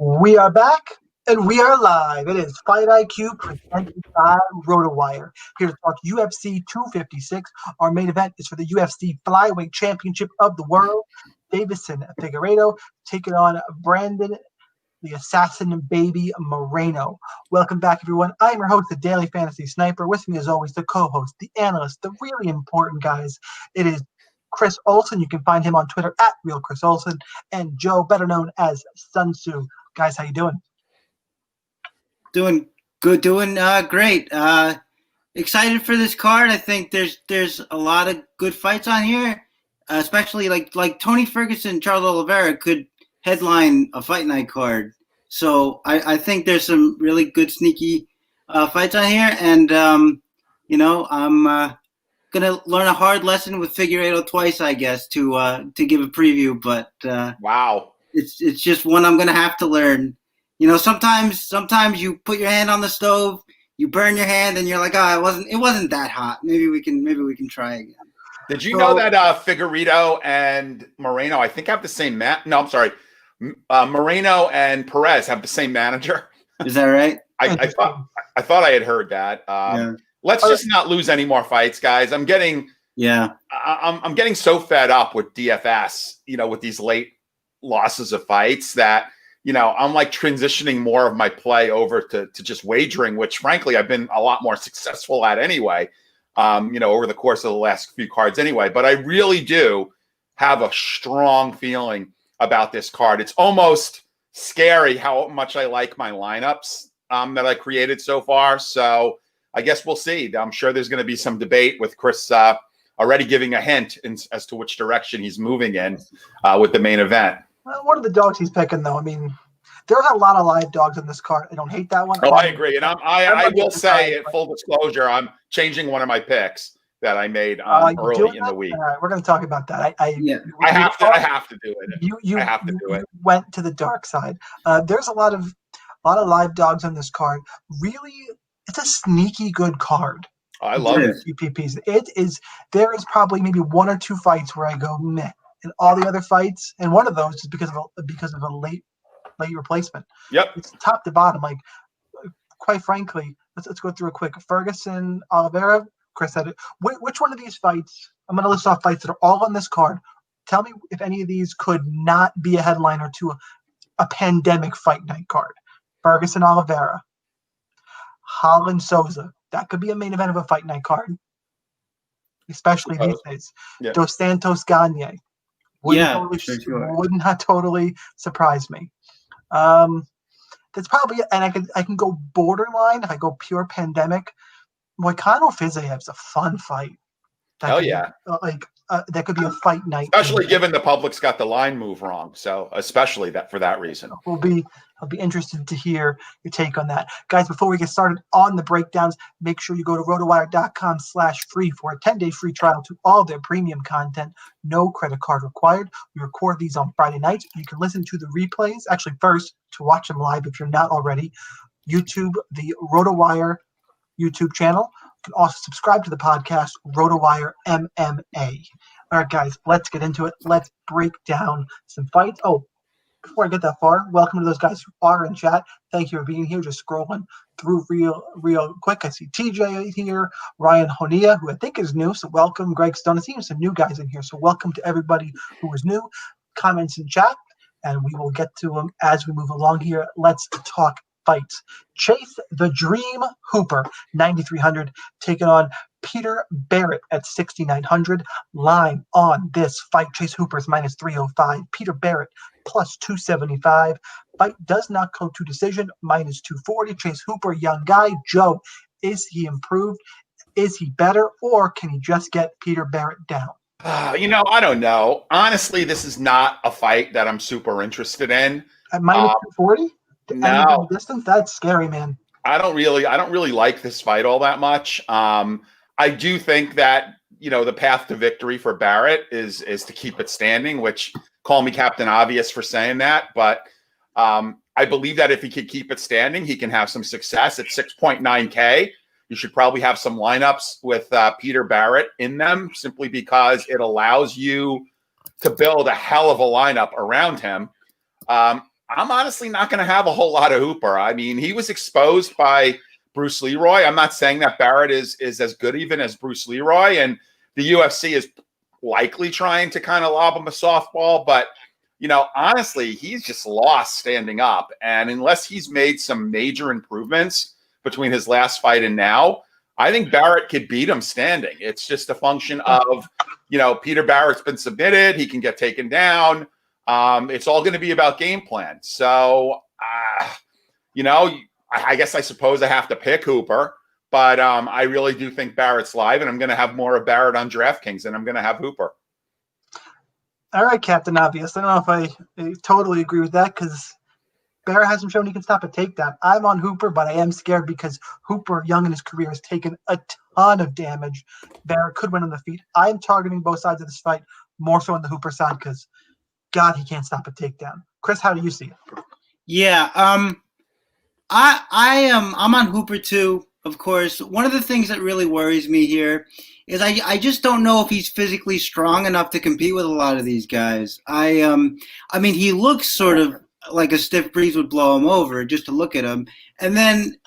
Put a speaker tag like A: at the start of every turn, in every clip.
A: We are back and we are live. It is Fight IQ presented by RotoWire. Here to talk UFC 256. Our main event is for the UFC Flyweight Championship of the World. Davison Figueiredo taking on Brandon, the Assassin Baby Moreno. Welcome back, everyone. I'm your host, the Daily Fantasy Sniper. With me, as always, the co-host, the analyst, the really important guys. It is Chris Olsen. You can find him on Twitter at Real Chris Olsen, and Joe, better known as Sun Tzu. Guys, how you doing?
B: Doing good, great. Excited for this card. I think there's a lot of good fights on here, especially like Tony Ferguson, Charles Oliveira could headline a fight night card. So I think there's some really good sneaky fights on here, and I'm gonna learn a hard lesson with Figueiredo twice, I guess, to give a preview. But
C: wow.
B: It's just one I'm gonna have to learn. You know, sometimes you put your hand on the stove, you burn your hand, and you're like, it wasn't that hot. Maybe we can try again.
C: Did you know that Figueiredo and Moreno, I think, have the same Moreno and Torres have the same manager.
B: Is that right?
C: I thought I had heard that.
B: Yeah.
C: Let's just not lose any more fights, guys. I'm getting so fed up with DFS, with these late losses of fights that, I'm like transitioning more of my play over to just wagering, which frankly I've been a lot more successful at anyway, over the course of the last few cards anyway. But I really do have a strong feeling about this card. It's almost scary how much I like my lineups that I created so far. So I guess we'll see. I'm sure there's going to be some debate with Chris already giving a hint as to which direction he's moving in with the main event.
A: What are the dogs he's picking, though? I mean, there's a lot of live dogs in this card. I don't hate that one.
C: Oh, I agree. And I will say, full disclosure, I'm changing one of my picks that I made early in the week.
A: All right, we're going to talk about that. I
C: have to do it. I have to do it.
A: Went to the dark side. There's a lot of live dogs on this card. Really, it's a sneaky good card.
C: I love it.
A: UPPs. There is probably maybe one or two fights where I go meh, and all the other fights, and one of those is because of a late replacement.
C: Yep.
A: It's top to bottom. Like, quite frankly, let's go through a quick. Ferguson, Oliveira, Chris said it. Which one of these fights? I'm going to list off fights that are all on this card. Tell me if any of these could not be a headliner to a pandemic fight night card. Ferguson, Oliveira, Holland, Souza. That could be a main event of a fight night card, especially these days.
C: Yeah.
A: Dos Santos, Gane. Would not totally surprise me. That's probably, and I can go borderline if I go pure pandemic. Moicano Fiziev's a fun fight. That could be a fight night,
C: especially given the public's got the line move wrong. So especially that for that reason,
A: I'll be interested to hear your take on that, guys. Before we get started on the breakdowns, make sure you go to rotowire.com/free for a 10-day free trial to all their premium content. No credit card required. We record these on Friday nights. You can listen to the replays. Actually, first to watch them live if you're not already. YouTube, the RotoWire YouTube channel. You can also subscribe to the podcast, RotoWire MMA. All right, guys, let's get into it. Let's break down some fights. Oh, before I get that far, welcome to those guys who are in chat. Thank you for being here. Just scrolling through real quick. I see TJ here, Ryan Honia, who I think is new, so welcome. Greg Stone. I see some new guys in here, so welcome to everybody who is new. Comments in chat, and we will get to them as we move along here. Let's talk fights. Chase the Dream Hooper, 9,300, taking on Peter Barrett at 6,900. Line on this fight: Chase Hooper's minus 305. Peter Barrett plus 275. Fight does not go to decision, minus 240. Chase Hooper, young guy. Joe, is he improved? Is he better? Or can he just get Peter Barrett down?
C: I don't know. Honestly, this is not a fight that I'm super interested in.
A: At minus 240?
C: No.
A: Distance? That's scary, man.
C: I don't really like this fight all that much. I do think that, the path to victory for Barrett is to keep it standing, which, call me Captain Obvious for saying that. But I believe that if he could keep it standing, he can have some success at 6.9K. You should probably have some lineups with Peter Barrett in them, simply because it allows you to build a hell of a lineup around him. I'm honestly not going to have a whole lot of Hooper. I mean, he was exposed by Bruce Leroy. I'm not saying that Barrett is as good even as Bruce Leroy, and the UFC is likely trying to kind of lob him a softball, but honestly, he's just lost standing up. And unless he's made some major improvements between his last fight and now, I think Barrett could beat him standing. It's just a function of, Peter Barrett's been submitted. He can get taken down. It's all going to be about game plan. So, I guess I suppose I have to pick Hooper, but I really do think Barrett's live, and I'm going to have more of Barrett on DraftKings, and I'm going to have Hooper.
A: All right, Captain Obvious. I don't know if I totally agree with that because Barrett hasn't shown he can stop a takedown. I'm on Hooper, but I am scared because Hooper, young in his career, has taken a ton of damage. Barrett could win on the feet. I'm targeting both sides of this fight, more so on the Hooper side because, God, he can't stop a takedown. Chris, how do you see it?
B: Yeah, I'm on Hooper too, of course. One of the things that really worries me here is I just don't know if he's physically strong enough to compete with a lot of these guys. I mean, he looks sort of like a stiff breeze would blow him over just to look at him. And then,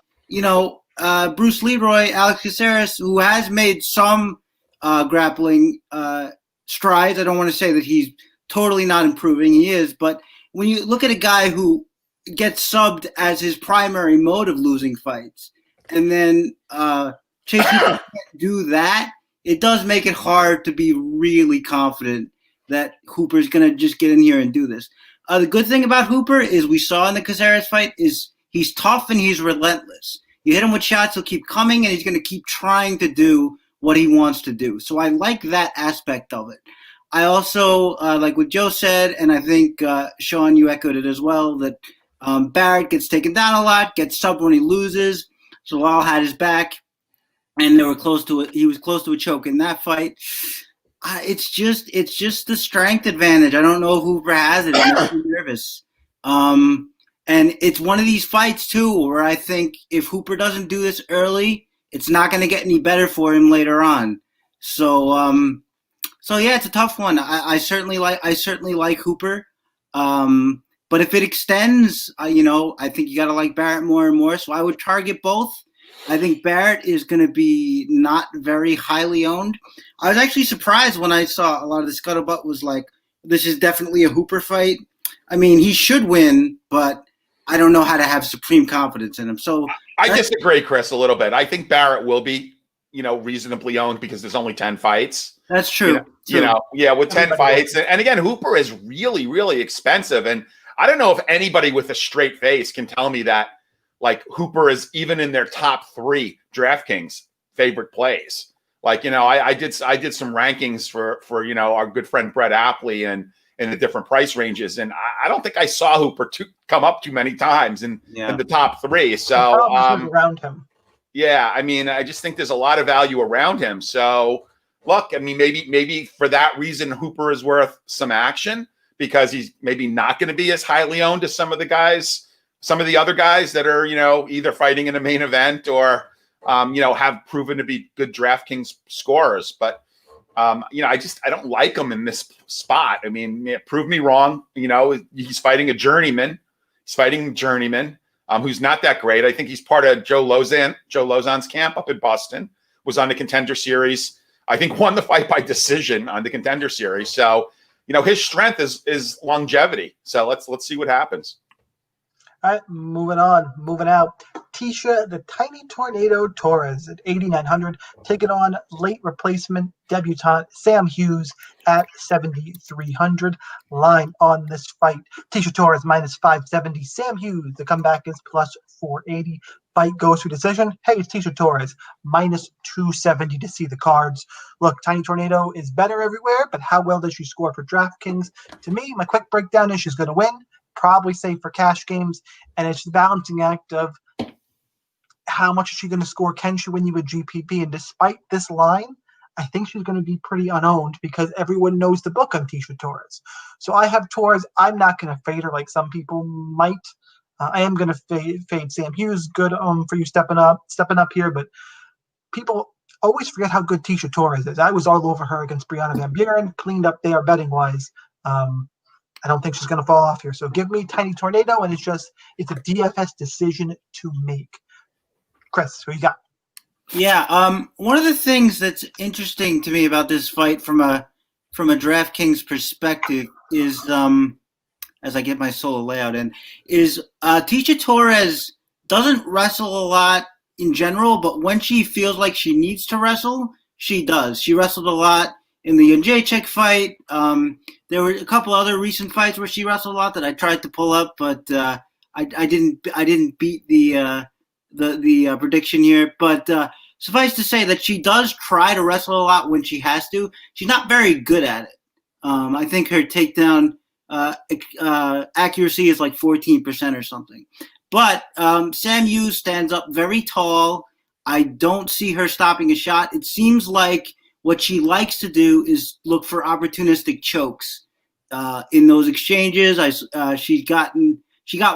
B: Bruce Leroy, Alex Caceres, who has made some grappling strides. I don't want to say that he's totally not improving. He is. But when you look at a guy who gets subbed as his primary mode of losing fights, and then Chase can't do that, it does make it hard to be really confident that Hooper's going to just get in here and do this. The good thing about Hooper is we saw in the Caceres fight is he's tough and he's relentless. You hit him with shots, he'll keep coming, and he's going to keep trying to do what he wants to do. So I like that aspect of it. I also like what Joe said, and I think, Shaun, you echoed it as well, that Barrett gets taken down a lot, gets subbed when he loses. So Lal had his back, and they were close to it. He was close to a choke in that fight. It's just the strength advantage. I don't know if Hooper has it. I'm too nervous. And it's one of these fights too, where I think if Hooper doesn't do this early, it's not going to get any better for him later on. So yeah, it's a tough one. I certainly like Hooper. But if it extends, I think you got to like Barrett more and more. So I would target both. I think Barrett is going to be not very highly owned. I was actually surprised when I saw a lot of the scuttlebutt was like, this is definitely a Hooper fight. I mean, he should win, but I don't know how to have supreme confidence in him. So
C: I disagree, Chris, a little bit. I think Barrett will be, reasonably owned because there's only 10 fights.
B: That's true.
C: With 10 fights. And again, Hooper is really, really expensive. And I don't know if anybody with a straight face can tell me that like Hooper is even in their top 3 DraftKings favorite plays. Like, I did some rankings for our good friend Brett Apley and in the different price ranges. And I don't think I saw Hooper come up too many times in the top 3. So
A: around him.
C: Yeah. I mean, I just think there's a lot of value around him. So look, I mean, maybe for that reason, Hooper is worth some action because he's maybe not going to be as highly owned as some of the other guys that are, either fighting in a main event or, have proven to be good DraftKings scorers. But, I don't like him in this spot. I mean, prove me wrong. He's fighting a journeyman. He's fighting a journeyman who's not that great. I think he's part of Joe Lozon's camp up in Boston, was on the Contender Series. I think won the fight by decision on the Contender Series. So, his strength is longevity. So let's see what happens.
A: All right, moving out. Tisha, the Tiny Tornado Torres at 8,900, taking on late replacement debutant Sam Hughes at 7,300. Line on this fight: Tisha Torres minus 570. Sam Hughes, the comeback is plus 480. Fight goes to decision. Hey, it's Tisha Torres minus 270 to see the cards. Look, Tiny Tornado is better everywhere, but how well does she score for DraftKings? To me, my quick breakdown is she's going to win. Probably safe for cash games, and it's the balancing act of how much is she going to score? Can she win you a GPP? And despite this line, I think she's going to be pretty unowned because everyone knows the book on Tisha Torres. So I have Torres. I'm not going to fade her like some people might. I am going to fade Sam Hughes. Good for you stepping up here, but people always forget how good Tisha Torres is. I was all over her against Brianna Van Buren, cleaned up there betting wise. I don't think she's going to fall off here. So give me Tiny Tornado, and it's a DFS decision to make. Chris, who you got?
B: Yeah, one of the things that's interesting to me about this fight from a DraftKings perspective is, as I get my solo layout in, is Tecia Torres doesn't wrestle a lot in general, but when she feels like she needs to wrestle, she does. She wrestled a lot in the Jacek fight. There were a couple other recent fights where she wrestled a lot that I tried to pull up, but I didn't beat the prediction here. But suffice to say that she does try to wrestle a lot when she has to. She's not very good at it. I think her takedown accuracy is like 14% or something. But Sam Hughes stands up very tall. I don't see her stopping a shot. It seems like what she likes to do is look for opportunistic chokes in those exchanges. She got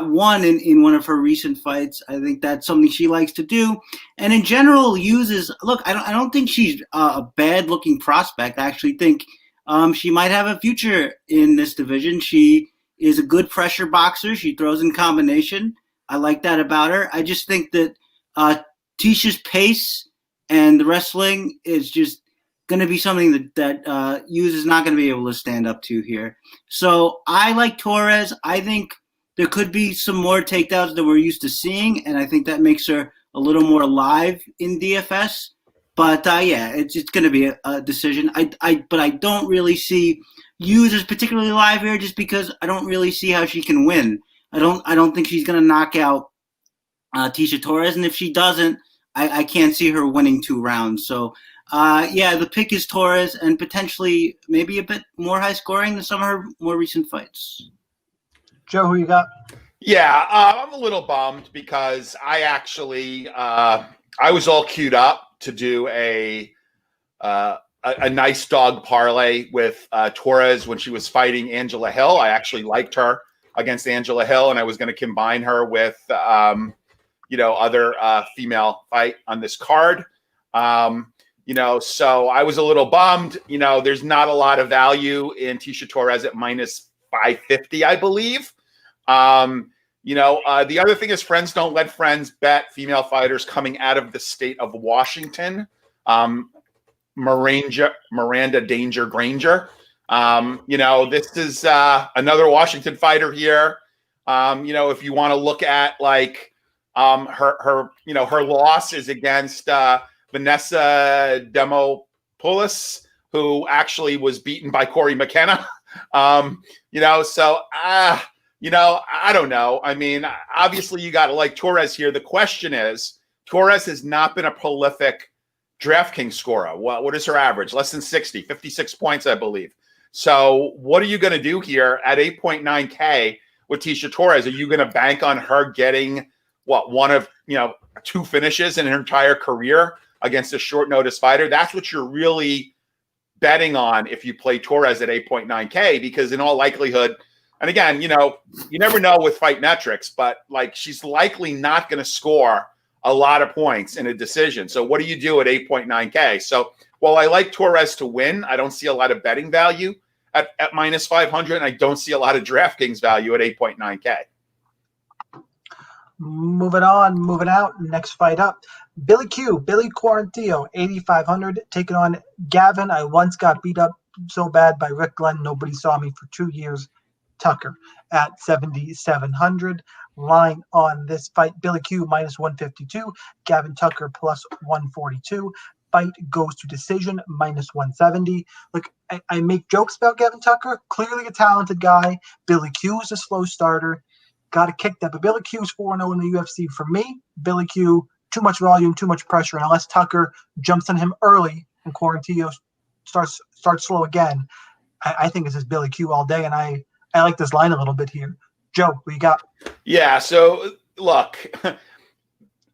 B: one in one of her recent fights. I think that's something she likes to do. And in general, Hughes is look. I don't think she's a bad looking prospect. I actually think she might have a future in this division. She is a good pressure boxer. She throws in combination. I like that about her. I just think that Ticia's pace and the wrestling is just going to be something that Hughes is not going to be able to stand up to here. So I like Torres. I think there could be some more takedowns that we're used to seeing, and I think that makes her a little more live in DFS. But yeah, it's going to be a decision. But I don't really see Hughes as particularly live here, just because I don't really see how she can win. I don't think she's going to knock out Tecia Torres, and if she doesn't, I can't see her winning 2 rounds. So yeah, the pick is Torres, and potentially maybe a bit more high scoring than some of her more recent fights.
A: Joe, who you got?
C: Yeah, I'm a little bummed because I actually I was all queued up to do a nice dog parlay with Torres when she was fighting Angela Hill. I actually liked her against Angela Hill, and I was going to combine her with other female fight on this card. So I was a little bummed. There's not a lot of value in Tecia Torres at minus 550, I believe. The other thing is friends don't let friends bet female fighters coming out of the state of Washington. Miranda Danger Granger. This is another Washington fighter here. If you want to look at like her loss is against Vanessa Demopoulos, who actually was beaten by Corey McKenna. I don't know. I mean, obviously you got to like Torres here. The question is, Torres has not been a prolific DraftKings scorer. What is her average? Less than 60, 56 points, I believe. So what are you going to do here at 8.9K with Tecia Torres? Are you going to bank on her getting one of 2 finishes in her entire career against a short notice fighter? That's what you're really betting on if you play Torres at 8.9K, because in all likelihood, and again, you never know with fight metrics, but like she's likely not going to score a lot of points in a decision. So what do you do at 8.9K? So while I like Torres to win, I don't see a lot of betting value at minus 500, and I don't see a lot of DraftKings value at 8.9K.
A: Moving out. Next fight up, Billy Quarantillo, 8,500, taking on Gavin. I once got beat up so bad by Rick Glenn, nobody saw me for 2 years. Tucker at 7,700. Line on this fight, Billy Q minus 152, Gavin Tucker plus 142. Fight goes to decision minus 170. Look, I make jokes about Gavin Tucker. Clearly a talented guy. Billy Q is a slow starter. Got to kick that. But Billy Q is 4-0 in the UFC. For me, Billy Q, too much volume, too much pressure. And unless Tucker jumps on him early and Quarantillo starts slow again, I think it's just Billy Q all day. And I like this line a little bit here. Joe, what you got?
C: Yeah, so look,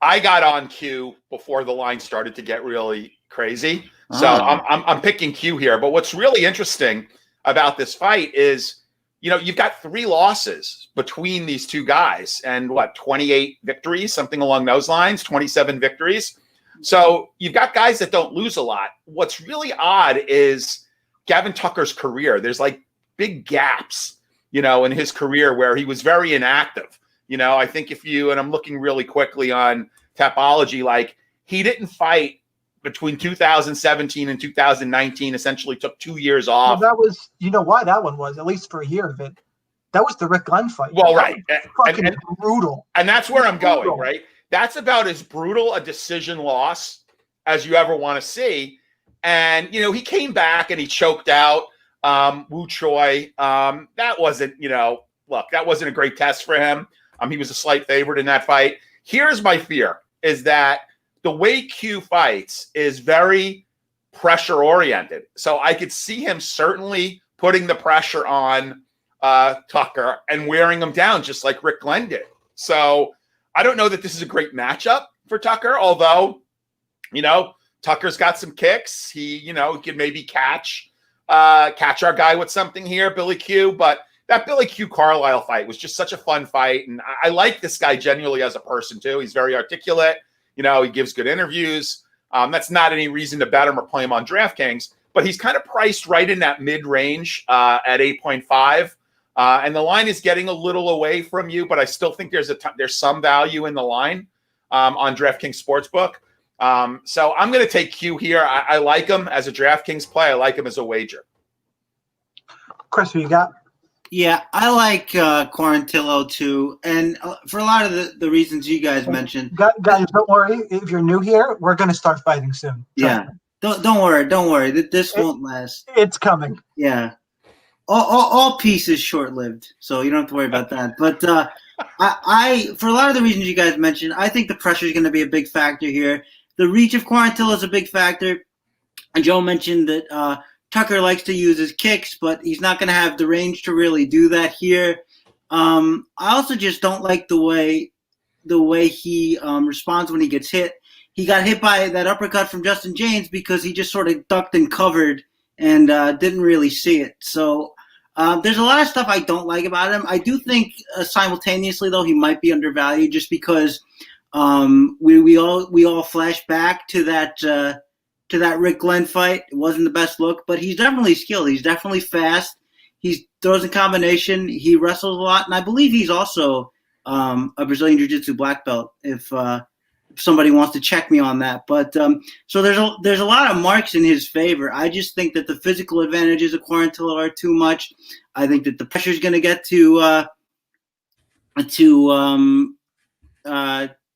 C: I got on Q before the line started to get really crazy. So I'm picking Q here. But what's really interesting about this fight is, you've got 3 losses between these two guys and 28 victories, something along those lines, 27 victories. So you've got guys that don't lose a lot. What's really odd is Gavin Tucker's career. There's like big gaps in his career where he was very inactive. I think and I'm looking really quickly on Tapology, like he didn't fight between 2017 and 2019, essentially took 2 years off.
A: Well, that was, why that one was, at least for a year of it. That was the Rick Glenn fight.
C: Well, right.
A: Fucking brutal.
C: And that's where I'm going, right? That's about as brutal a decision loss as you ever want to see. And, he came back and he choked out Wu Choi. That wasn't, that wasn't a great test for him. He was a slight favorite in that fight. Here's my fear, is that the way Q fights is very pressure oriented. So I could see him certainly putting the pressure on Tucker and wearing him down just like Rick Glenn did. So I don't know that this is a great matchup for Tucker, although, Tucker's got some kicks. He could maybe catch our guy with something here, Billy Q. But that Billy Q Carlisle fight was just such a fun fight. And I like this guy genuinely as a person too. He's very articulate. He gives good interviews. That's not any reason to bet him or play him on DraftKings, but he's kind of priced right in that mid-range at 8.5. And the line is getting a little away from you, but I still think there's some value in the line on DraftKings Sportsbook. So I'm going to take Q here. I like him as a DraftKings play. I like him as a wager.
A: Chris, who you got?
B: Yeah, I like Quarantillo too, and for a lot of the reasons you guys mentioned.
A: Guys, don't worry. If you're new here, we're going to start fighting soon.
B: Yeah, don't worry. This won't last.
A: It's coming.
B: Yeah, all peace is short-lived, so you don't have to worry about that. But I for a lot of the reasons you guys mentioned, I think the pressure is going to be a big factor here. The reach of Quarantillo is a big factor, and Joe mentioned that. Tucker likes to use his kicks, but he's not going to have the range to really do that here. I also just don't like the way he responds when he gets hit. He got hit by that uppercut from Justin James because he just sort of ducked and covered and didn't really see it. So there's a lot of stuff I don't like about him. I do think simultaneously, though, he might be undervalued just because we all flash back to that Rick Glenn fight. It wasn't the best look, but he's definitely skilled. He's definitely fast. He throws in combination. He wrestles a lot, and I believe he's also a Brazilian Jiu-Jitsu black belt. If somebody wants to check me on that, but so there's a lot of marks in his favor. I just think that the physical advantages of Quarantillo are too much. I think that the pressure is going to get to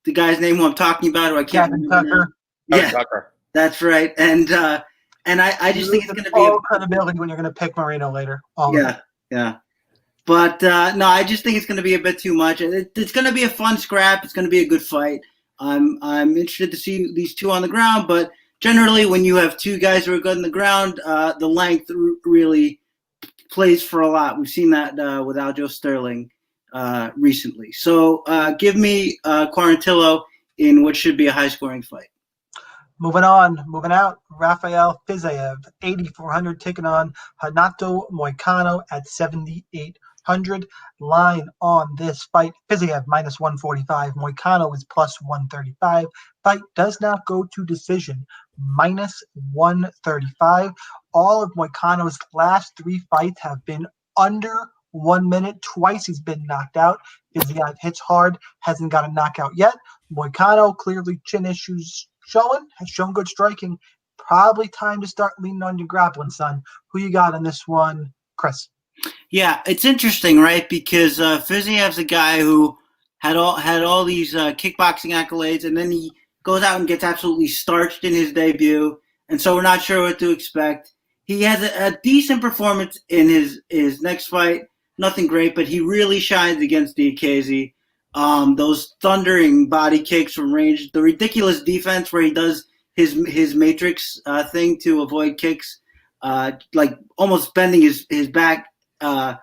B: the guy's name who I'm talking about, who I can't remember. Yeah.
C: Tucker.
B: That's right, and I just think it's going to be
A: all credibility when you're going to pick Moreno later.
B: Yeah. But no, I just think it's going to be a bit too much. It's going to be a fun scrap. It's going to be a good fight. I'm interested to see these two on the ground, but generally, when you have two guys who are good on the ground, the length really plays for a lot. We've seen that with Aljo Sterling recently. So give me Quarantillo in what should be a high-scoring fight.
A: Moving out, Rafael Fiziev, 8,400, taking on Renato Moicano at 7,800. Line on this fight, Fiziev minus 145, Moicano is plus 135. Fight does not go to decision, minus 135. All of Moicano's last three fights have been under 1 minute. Twice he's been knocked out. Fiziev hits hard, hasn't got a knockout yet. Moicano, clearly chin issues has shown good striking. Probably time to start leaning on your grappling, son. Who you got in this one, Chris?
B: Yeah, it's interesting, right? Because Fiziev's a guy who had all these kickboxing accolades, and then he goes out and gets absolutely starched in his debut, and so we're not sure what to expect. He has a decent performance in his next fight. Nothing great, but he really shines against Diakaze. Those thundering body kicks from range, the ridiculous defense where he does his matrix thing to avoid kicks, like almost bending his back, all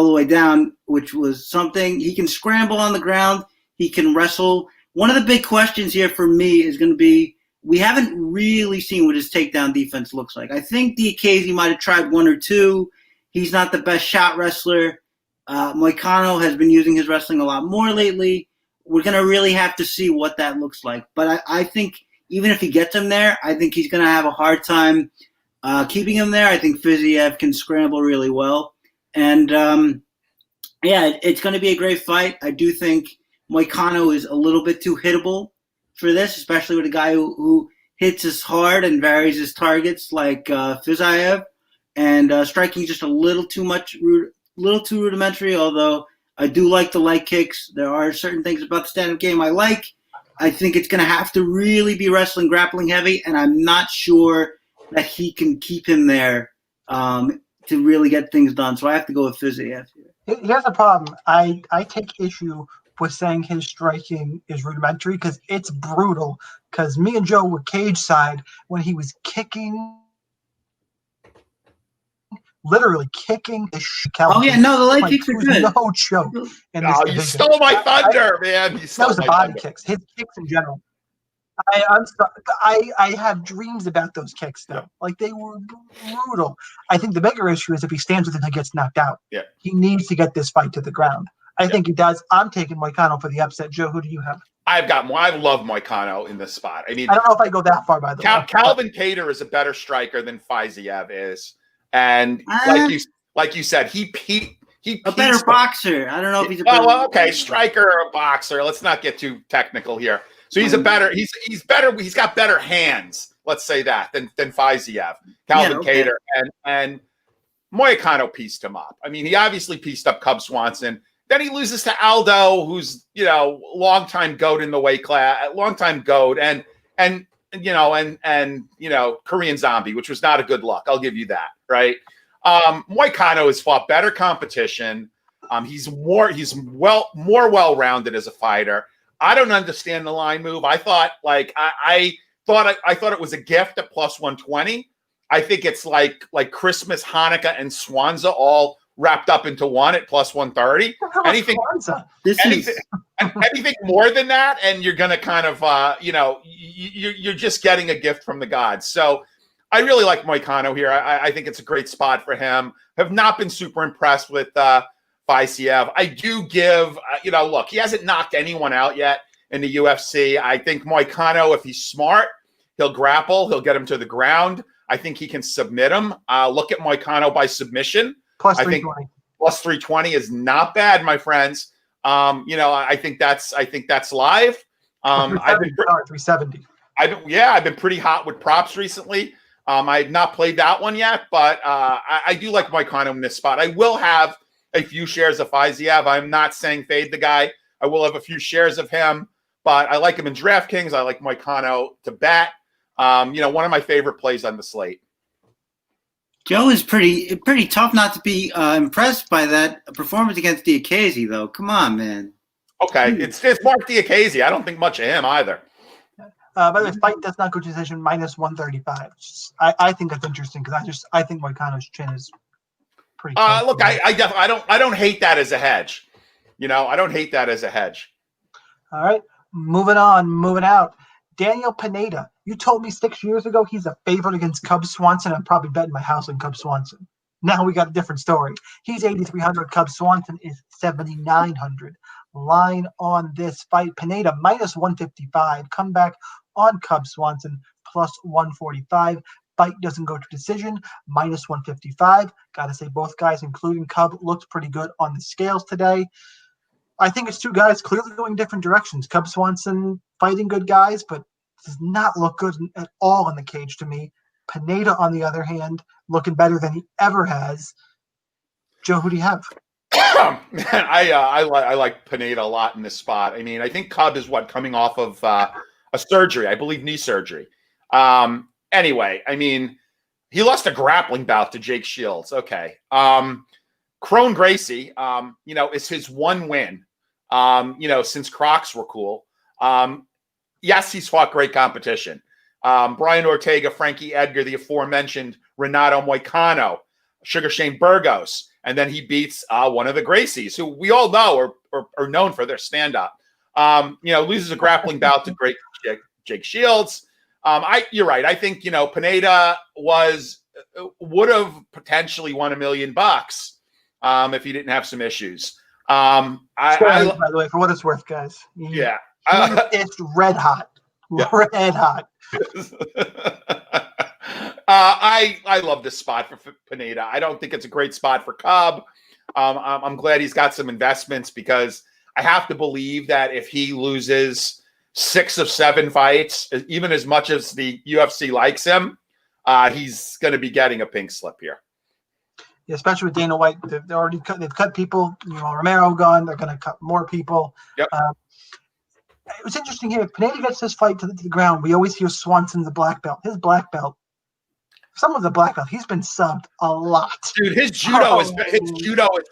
B: the way down, which was something. He can scramble on the ground. He can wrestle. One of the big questions here for me is going to be, we haven't really seen what his takedown defense looks like. I think Diakaze might have tried one or two. He's not the best shot wrestler. Moicano has been using his wrestling a lot more lately. We're going to really have to see what that looks like. But I think even if he gets him there, I think he's going to have a hard time keeping him there. I think Fiziev can scramble really well. And Yeah, it's going to be a great fight. I do think Moicano is a little bit too hittable for this, especially with a guy who hits as hard and varies his targets like Fiziev, and striking just a little too rudimentary. Although I do like the light kicks, there are certain things about the stand-up game I like. I think it's going to have to really be wrestling, grappling heavy, and I'm not sure that he can keep him there to really get things done. So I have to go with Fiziev here.
A: Here's the problem. I take issue with saying his striking is rudimentary because it's brutal. Because me and Joe were cage side when he was literally kicking the shit out.
B: Oh, yeah, no, the leg kicks are good.
A: No joke.
C: You stole my thunder, man.
A: That was the body kicks. His kicks in general. I'm sorry. I have dreams about those kicks, though. Yeah. Like, they were brutal. I think the bigger issue is if he stands with him and gets knocked out.
C: Yeah.
A: He needs to get this fight to the ground. I think he does. I'm taking Moicano for the upset. Joe, who do you have?
C: I love Moicano in this spot. I mean,
A: I don't know if I go that far, by the way.
C: Calvin Kattar is a better striker than Fiziev is. And like you said, he
B: a better boxer. I don't know if he's a better
C: okay, striker or a boxer. Let's not get too technical here. So he's better. He's better. He's got better hands. Let's say that than Fiziev, Calvin Kattar, and Moicano pieced him up. I mean, he obviously pieced up Cub Swanson. Then he loses to Aldo, who's longtime goat in the weight class, longtime goat, and Korean Zombie, which was not a good look. I'll give you that, right? Moicano has fought better competition. He's more well-rounded as a fighter. I don't understand the line move. I thought I thought it was a gift at plus 120. I think it's like Christmas, Hanukkah, and Swanson all wrapped up into one at plus 130. Anything more than that, and you're gonna kind of you're just getting a gift from the gods. So I really like Moicano here. I think it's a great spot for him. Have not been super impressed with Fiziev. I do give, look, he hasn't knocked anyone out yet in the UFC. I think Moicano, if he's smart, he'll grapple. He'll get him to the ground. I think he can submit him. Look at Moicano by submission.
A: Plus 320.
C: Plus 320 is not bad, my friends. I think that's live.
A: I've been 370.
C: I've been pretty hot with props recently. I have not played that one yet, but I do like Moicano in this spot. I will have a few shares of Fiziev. I'm not saying fade the guy. I will have a few shares of him, but I like him in DraftKings. I like Moicano to bet. One of my favorite plays on the slate.
B: Joe is pretty tough not to be impressed by that performance against Diakaze, though. Come on, man.
C: Okay, it's Mark Diakaze. I don't think much of him either.
A: By the way, fight does not go to decision minus 135. I think that's interesting because I think Moicano's chin is pretty.
C: Look, I don't hate that as a hedge. I don't hate that as a hedge.
A: All right, moving out. Daniel Pineda. You told me 6 years ago he's a favorite against Cub Swanson. I'm probably betting my house on Cub Swanson. Now we got a different story. He's 8,300. Cub Swanson is 7,900. Line on this fight: Pineda minus 155. Comeback on Cub Swanson plus 145. Fight doesn't go to decision, minus 155. Got to say both guys, including Cub, looked pretty good on the scales today. I think it's two guys clearly going different directions. Cub Swanson fighting good guys, but does not look good at all in the cage to me. Pineda, on the other hand, looking better than he ever has. Joe, who do you have?
C: Man, I like Pineda a lot in this spot. I mean, I think Cub is coming off of a surgery, I believe knee surgery. Anyway, I mean, he lost a grappling bout to Jake Shields. Okay. Crone Gracie, is his one win, since Crocs were cool. Yes, he's fought great competition. Brian Ortega, Frankie Edgar, the aforementioned Renato Moicano, Sugar Shane Burgos, and then he beats one of the Gracies, who we all know are known for their stand-up. Loses a grappling bout to great Jake Shields. You're right. I think, Pineda would have potentially won $1 million if he didn't have some issues.
A: By the way, for what it's worth, guys. It's red hot. Yeah. Red hot.
C: I love this spot for Pineda. I don't think it's a great spot for Cub. I'm glad he's got some investments because I have to believe that if he loses 6 of 7 fights, even as much as the UFC likes him, he's going to be getting a pink slip here.
A: Yeah, especially with Dana White, they've cut people. Romero gone. They're going to cut more people.
C: Yep.
A: It was interesting here. If Pineda gets this fight to the ground, we always hear Swanson the black belt. His black belt. Some of the black belt, he's been subbed a lot.
C: Dude, his judo is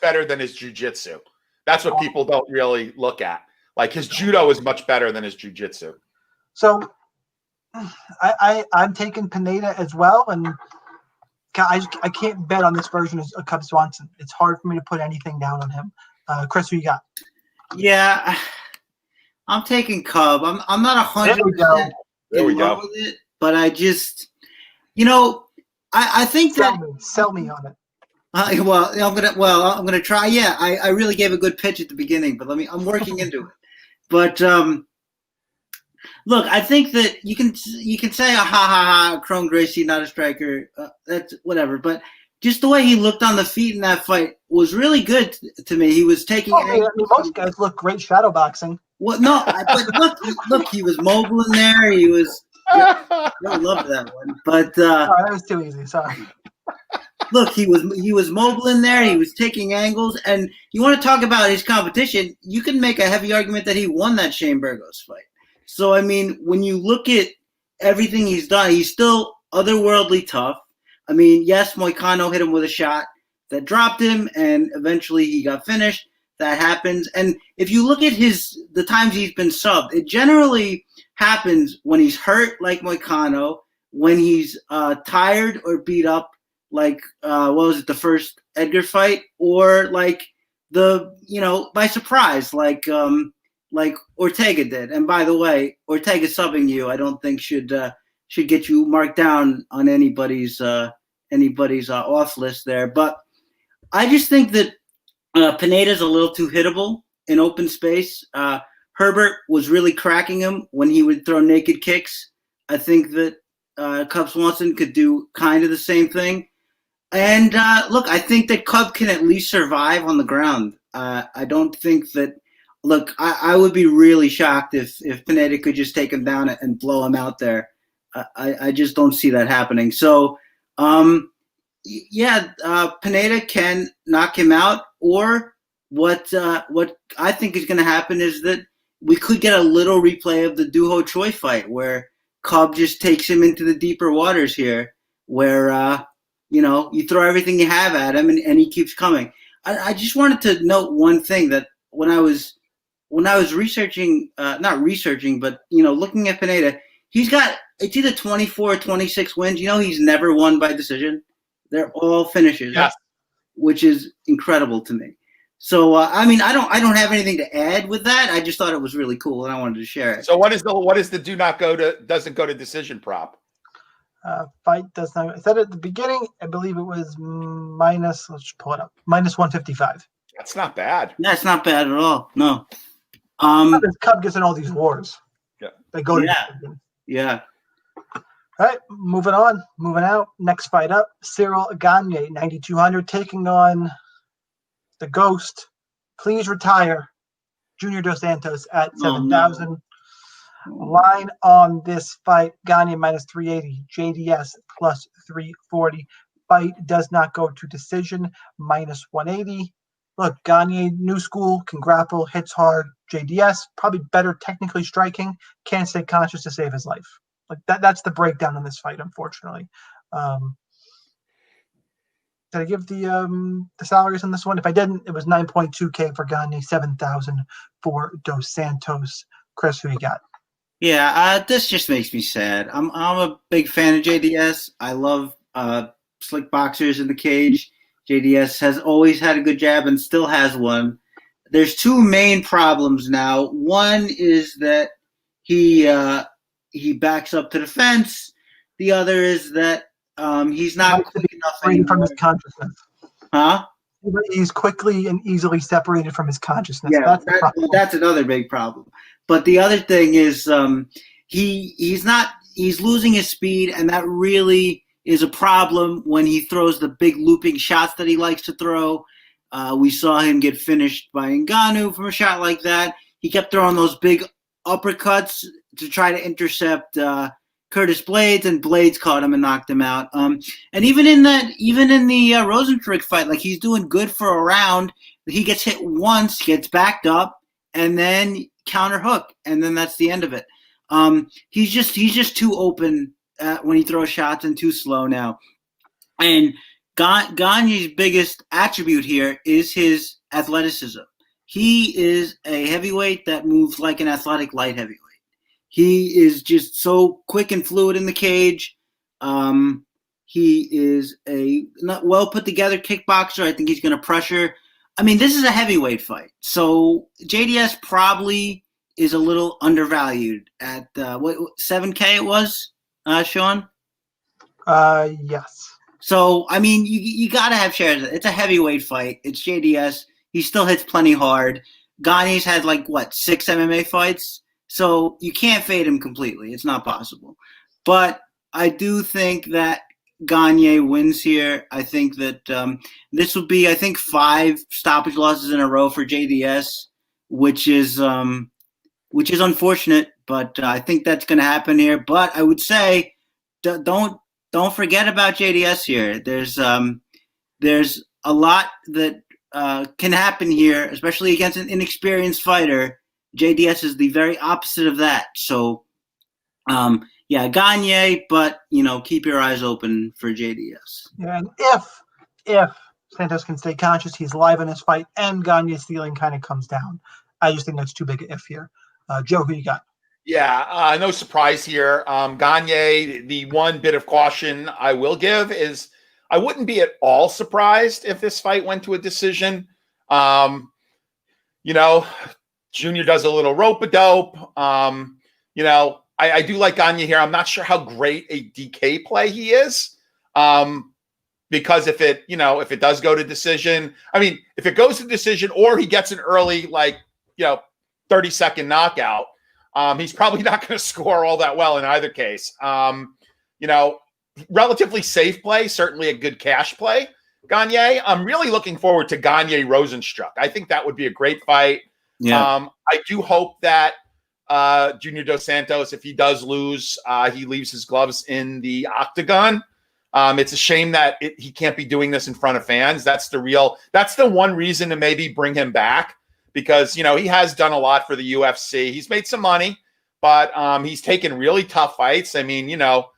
C: better than his jiu-jitsu. That's what people don't really look at. Like his judo is much better than his jiu-jitsu.
A: So I'm taking Pineda as well, and I can't bet on this version of Cub Swanson. It's hard for me to put anything down on him. Chris, who you got?
B: Yeah, I'm taking Cub. I'm not 100% in love with it, but I just, I think
A: sell me on it.
B: I'm gonna try. Yeah, I really gave a good pitch at the beginning, but I'm working into it. But look, I think that you can say Kron Gracie not a striker. That's whatever. But just the way he looked on the feet in that fight was really good to me. He was taking.
A: Most guys look great shadow boxing.
B: Well, no, but look, he was mobile in there. He was. I love that one, but
A: that was too easy. Sorry.
B: Look, he was mobile in there. He was taking angles, and you want to talk about his competition. You can make a heavy argument that he won that Shane Burgos fight. So I mean, when you look at everything he's done, he's still otherworldly tough. I mean, yes, Moicano hit him with a shot that dropped him, and eventually he got finished. That happens, and if you look at the times he's been subbed, it generally happens when he's hurt, like Moicano, when he's tired or beat up, like what was it, the first Edgar fight, or like by surprise, like Ortega did. And by the way, Ortega subbing you, I don't think should get you marked down on anybody's off list there. But I just think that Pineda's a little too hittable in open space. Herbert was really cracking him when he would throw naked kicks. I think that Cub Swanson could do kind of the same thing. And look, I think that Cub can at least survive on the ground. I don't think that – look, I would be really shocked if Pineda could just take him down and blow him out there. I just don't see that happening. So, Pineda can knock him out, or what I think is going to happen is that we could get a little replay of the Duho Choi fight where Cub just takes him into the deeper waters here, where you throw everything you have at him and he keeps coming. I just wanted to note one thing, that when I was researching, not researching, but looking at Pineda, it's either 24 or 26 wins. He's never won by decision. They're all finishes,
C: yes,
B: which is incredible to me. So I don't have anything to add with that. I just thought it was really cool and I wanted to share it.
C: So what is the doesn't go to decision prop?
A: Fight does not. I said at the beginning. I believe it was minus. Let's pull it up. Minus 155.
C: That's not bad.
B: Yeah, it's not bad at all. No.
A: Cub gets in all these wars.
C: Yeah.
A: They go to.
B: Yeah.
A: All right, moving on. Moving out. Next fight up: Cyril Gane, 9,200, taking on the Ghost. Please retire, Junior Dos Santos at 7,000. No. Line on this fight: Gane minus 380, JDS plus 340. Fight does not go to decision, minus 180. Look, Gane, new school, can grapple, hits hard. JDS, probably better technically striking, can't stay conscious to save his life. Like that's the breakdown in this fight, unfortunately. Did I give the salaries on this one? If I didn't, it was 9.2K for Gane, 7,000 for Dos Santos. Chris, who you got?
B: Yeah, this just makes me sad. I'm a big fan of JDS. I love slick boxers in the cage. JDS has always had a good jab and still has one. There's two main problems now. One is that he backs up to the fence. The other is that he's not quick enough anymore.
A: From his consciousness.
B: Huh?
A: He's quickly and easily separated from his consciousness.
B: Yeah, that's another big problem. But the other thing is he's losing his speed, and that really is a problem when he throws the big looping shots that he likes to throw. We saw him get finished by Ngannou from a shot like that. He kept throwing those big uppercuts to try to intercept Curtis Blades, and Blades caught him and knocked him out. And even in the Rosenstruck fight, like, he's doing good for a round. He gets hit once, gets backed up, and then counter hook, and then that's the end of it. He's just too open when he throws shots and too slow now. And Gane's biggest attribute here is his athleticism. He is a heavyweight that moves like an athletic light heavyweight. He is just so quick and fluid in the cage. He is a not well put together kickboxer. I think he's going to pressure. I mean, this is a heavyweight fight, so JDS probably is a little undervalued at what $7K it was, Shaun?
A: Yes.
B: So I mean, you got to have shares. It's a heavyweight fight. It's JDS. He still hits plenty hard. Gane's had 6 MMA fights. So you can't fade him completely. It's not possible. But I do think that Gane wins here. I think that this will be, 5 stoppage losses in a row for JDS, which is unfortunate. But I think that's going to happen here. But I would say don't forget about JDS here. There's a lot that can happen here, especially against an inexperienced fighter. JDS is the very opposite of that. So, Gane, but, keep your eyes open for JDS.
A: Yeah, and if Santos can stay conscious, he's live in this fight, and Gane's ceiling kind of comes down. I just think that's too big an if here. Joe, who you got?
C: Yeah, no surprise here. Gane, the one bit of caution I will give is I wouldn't be at all surprised if this fight went to a decision. Junior does a little rope-a-dope. I do like Gane here. I'm not sure how great a DK play he is. Because if it does go to decision, if it goes to decision or he gets an early, 30-second knockout, he's probably not going to score all that well in either case. Relatively safe play, certainly a good cash play. Gane, I'm really looking forward to Gane Rosenstruck. I think that would be a great fight. Yeah. I do hope that Junior Dos Santos, if he does lose, he leaves his gloves in the octagon. It's a shame that he can't be doing this in front of fans. That's the one reason to maybe bring him back, because, he has done a lot for the UFC. He's made some money, but he's taken really tough fights. Ngannou,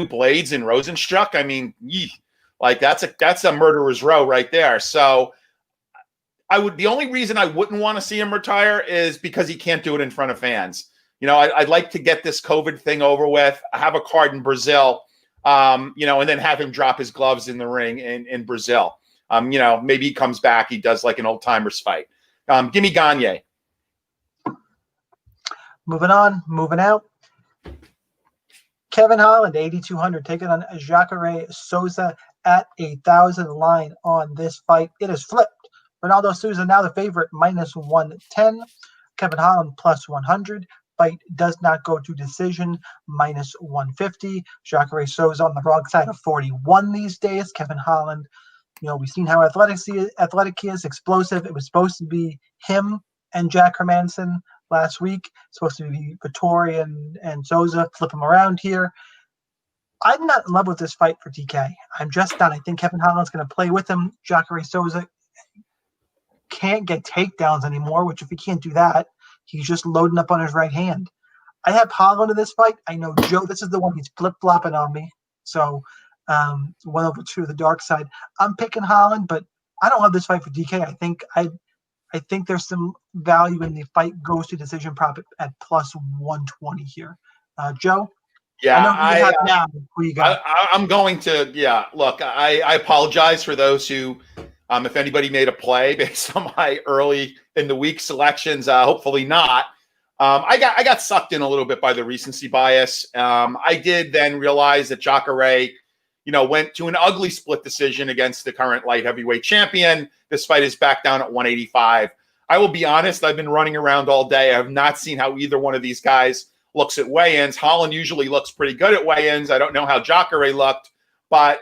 C: Blades, and Rosenstruck. That's a murderer's row right there. So the only reason I wouldn't want to see him retire is because he can't do it in front of fans. I'd like to get this COVID thing over with, have a card in Brazil, and then have him drop his gloves in the ring in Brazil. Maybe he comes back, he does like an old timers fight. Give me Gane.
A: Moving out. Kevin Holland, 8,200, taking on Jacare Souza at 1,000 line on this fight. It is flipped. Ronaldo Souza now the favorite, -110. Kevin Holland +100. Fight does not go to decision, -150. Jacare Souza on the wrong side of 41 these days. Kevin Holland, we've seen how athletic he is, explosive. It was supposed to be him and Jack Hermanson last week. It's supposed to be Vettori and Souza. Flip him around here. I'm not in love with this fight for DK. I'm just not. I think Kevin Holland's going to play with him. Jacare Souza can't get takedowns anymore, which if he can't do that, he's just loading up on his right hand. I have Holland in this fight. I know, Joe, this is the one he's flip-flopping on me. So 1/2 the dark side. I'm picking Holland, but I don't love this fight for DK. I think there's some value in the fight goes to decision prop at +120 here. Joe?
C: Yeah,
A: I know who you have now. Who you got?
C: I'm going to, look, I apologize for those who, if anybody made a play based on my early in the week selections, hopefully not. I got sucked in a little bit by the recency bias. I did then realize that Jacare, went to an ugly split decision against the current light heavyweight champion. This fight is back down at 185. I will be honest, I've been running around all day. I have not seen how either one of these guys looks at weigh-ins. Holland usually looks pretty good at weigh-ins. I don't know how Jacare looked, but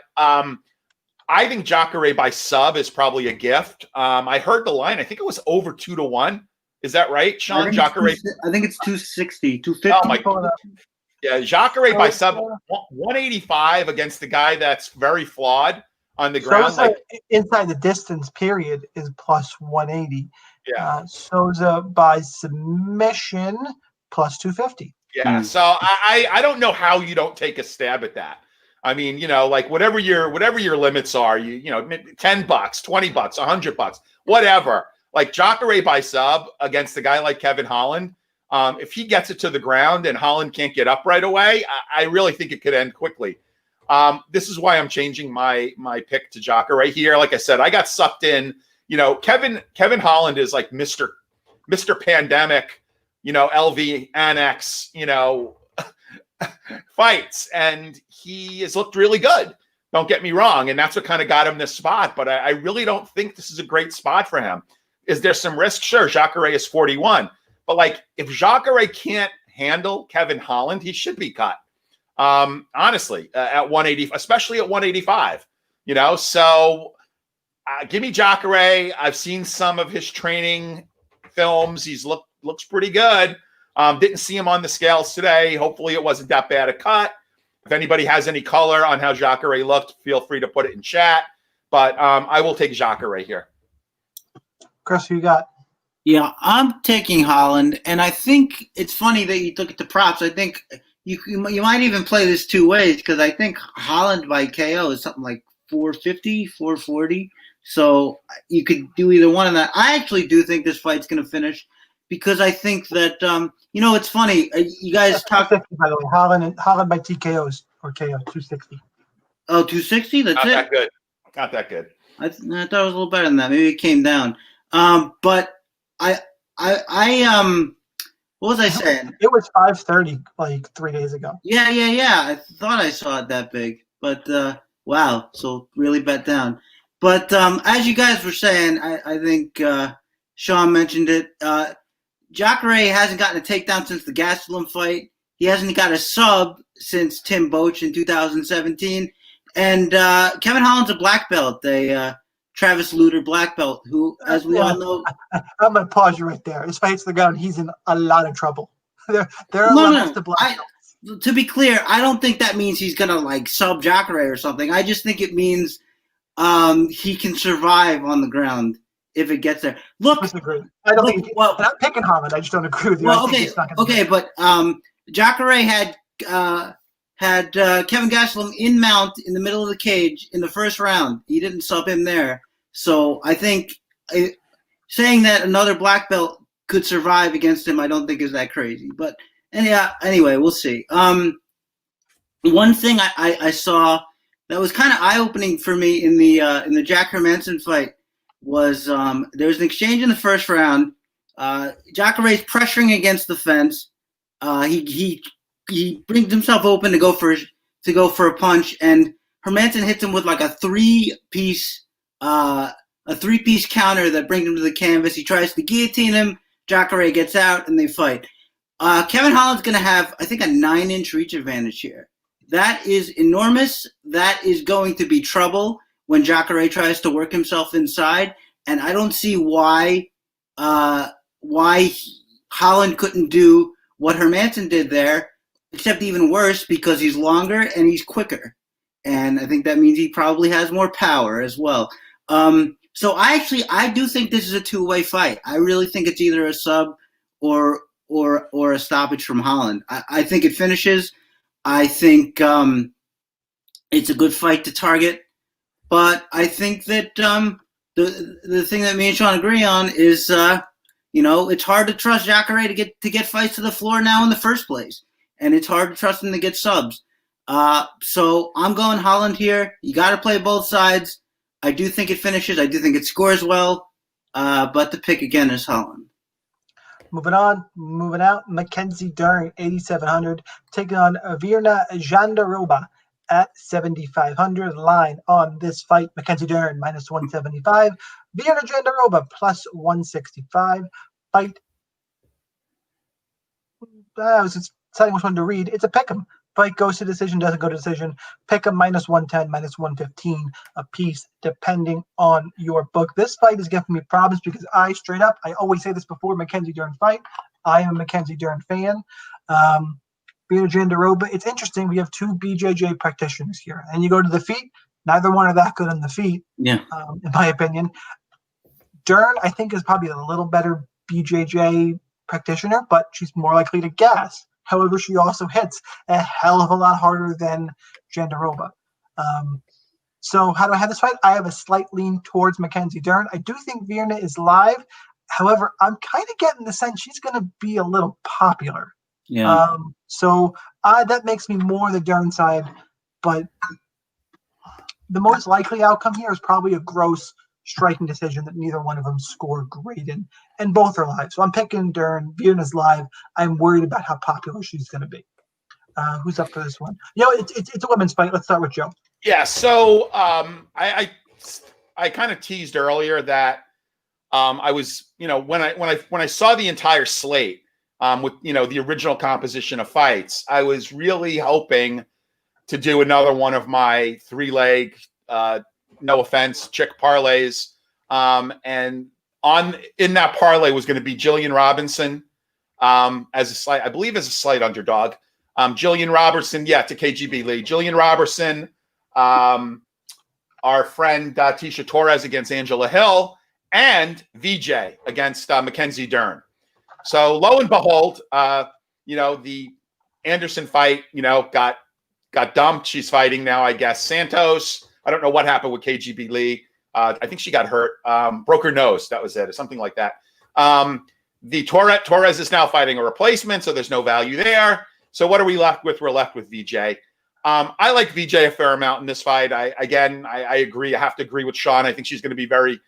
C: I think Jacare by sub is probably a gift. I heard the line. I think it was over 2-1. Is that right, Shaun? Jacare.
B: I think it's 260, 250.
C: Oh my God. Yeah, Jacare by sub 185 against the guy that's very flawed on the ground.
A: Souza inside the distance period is plus 180.
C: Yeah.
A: Souza by submission plus 250.
C: Yeah. So I don't know how you don't take a stab at that. I mean, like whatever your limits are, $10, $20, $100, whatever. Like Jacare by sub against a guy like Kevin Holland, if he gets it to the ground and Holland can't get up right away, I really think it could end quickly. This is why I'm changing my pick to Jacare here. Like I said, I got sucked in. Kevin Holland is like Mr. Pandemic, LV Annex, fights, and he has looked really good. Don't get me wrong, and that's what kind of got him this spot. But I really don't think this is a great spot for him. Is there some risk? Sure, Jacare is 41, but like if Jacare can't handle Kevin Holland, he should be cut. Honestly, at 180, especially at 185. So give me Jacare. I've seen some of his training films. He's looks pretty good. Didn't see him on the scales today. Hopefully it wasn't that bad a cut. If anybody has any color on how Jacare looked, feel free to put it in chat. But I will take Jacare here.
A: Chris, who you got?
B: Yeah, I'm taking Holland, and I think it's funny that you look at the props. I think you might even play this two ways because I think Holland by KO is something like 450, 440. So you could do either one of that. I actually do think this fight's going to finish because I think that it's funny. You guys talk.
A: By the way, Holland by TKOs or KO 260.
B: Oh, 260. That's
C: Not
B: it.
C: that good. Not that good.
B: I thought it was a little better than that. Maybe it came down. But I what was I saying?
A: It was 530 like 3 days ago.
B: Yeah. I thought I saw it that big, but wow, so really bet down. But as you guys were saying, I think Shaun mentioned it. Jacare hasn't gotten a takedown since the Gastelum fight. He hasn't got a sub since Tim Boetsch in 2017. And Kevin Holland's a black belt. Travis Lutter black belt, who, as we all know,
A: I'm gonna pause you right there. This fight's the ground. He's in a lot of trouble. There are limits to black belts.
B: To be clear, I don't think that means he's gonna like sub Jacare or something. I just think it means he can survive on the ground if it gets there. Look,
A: I disagree. I don't think. Well, I'm picking Holland. I just don't agree with you.
B: Well, okay, but Jacare had Kevin Gastelum in mount in the middle of the cage in the first round. He didn't sub him there. So I think saying that another black belt could survive against him, I don't think is that crazy. But anyway, we'll see. One thing I saw that was kind of eye-opening for me in the Jack Hermansson fight was there was an exchange in the first round. Jacare's pressuring against the fence. He brings himself open to go for a punch, and Hermansson hits him with like a three-piece counter that brings him to the canvas. He tries to guillotine him. Jacare gets out, and they fight. Kevin Holland's going to have, I think, a 9-inch reach advantage here. That is enormous. That is going to be trouble when Jacare tries to work himself inside, and I don't see why Holland couldn't do what Hermansson did there, except even worse because he's longer and he's quicker. And I think that means he probably has more power as well. So I do think this is a two-way fight. I really think it's either a sub or a stoppage from Holland. I think it finishes. I think it's a good fight to target. But I think that the thing that me and Shaun agree on is it's hard to trust Jacare to get fights to the floor now in the first place. And it's hard to trust him to get subs. So I'm going Holland here. You got to play both sides. I do think it finishes. I do think it scores well. But the pick again is Holland.
A: Moving out. Mackenzie Dern, 8,700, taking on Virna Jandiroba at 7,500. Line on this fight: Mackenzie Dern minus 175, Virna Jandiroba plus 165. Fight. I was just deciding which one to read. It's a pick'em. fight goes to decision, doesn't go to decision, pick a -110, -115 a piece, depending on your book. This fight is giving me problems because I always say this before Mackenzie Dern fight, I am a Mackenzie Dern fan. Being Jandiroba, it's interesting. We have two BJJ practitioners here, and you go to the feet. Neither one are that good on the feet, in my opinion. Dern, I think, is probably a little better BJJ practitioner, but she's more likely to gas. However, she also hits a hell of a lot harder than Jandiroba. So how do I have this fight? I have a slight lean towards Mackenzie Dern. I do think Virna is live. However, I'm kind of getting the sense she's going to be a little popular.
B: Yeah.
A: So that makes me more the Dern side, but the most likely outcome here is probably a gross striking decision that neither one of them score great in, and both are live. So I'm picking Dern. Virna's live. I'm worried about how popular she's going to be. Who's up for this one? It's a women's fight. Let's start with Joe.
C: Yeah. So I kind of teased earlier that I was, when I saw the entire slate with the original composition of fights, I was really hoping to do another one of my 3-leg, no offense, chick parlays. And in that parlay was going to be Jillian Robinson as a slight underdog. Jillian Robertson, to KGB Lee. Jillian Robertson, our friend Tisha Torres against Angela Hill, and VJ against Mackenzie Dern. So lo and behold, the Anderson fight, got dumped. She's fighting now, I guess, Santos. I don't know what happened with KGB Lee. I think she got hurt, broke her nose. That was it, or something like that. The Torres is now fighting a replacement, so there's no value there. So what are we left with? We're left with VJ. I like VJ a fair amount in this fight. I agree. I have to agree with Shaun. I think she's going to be very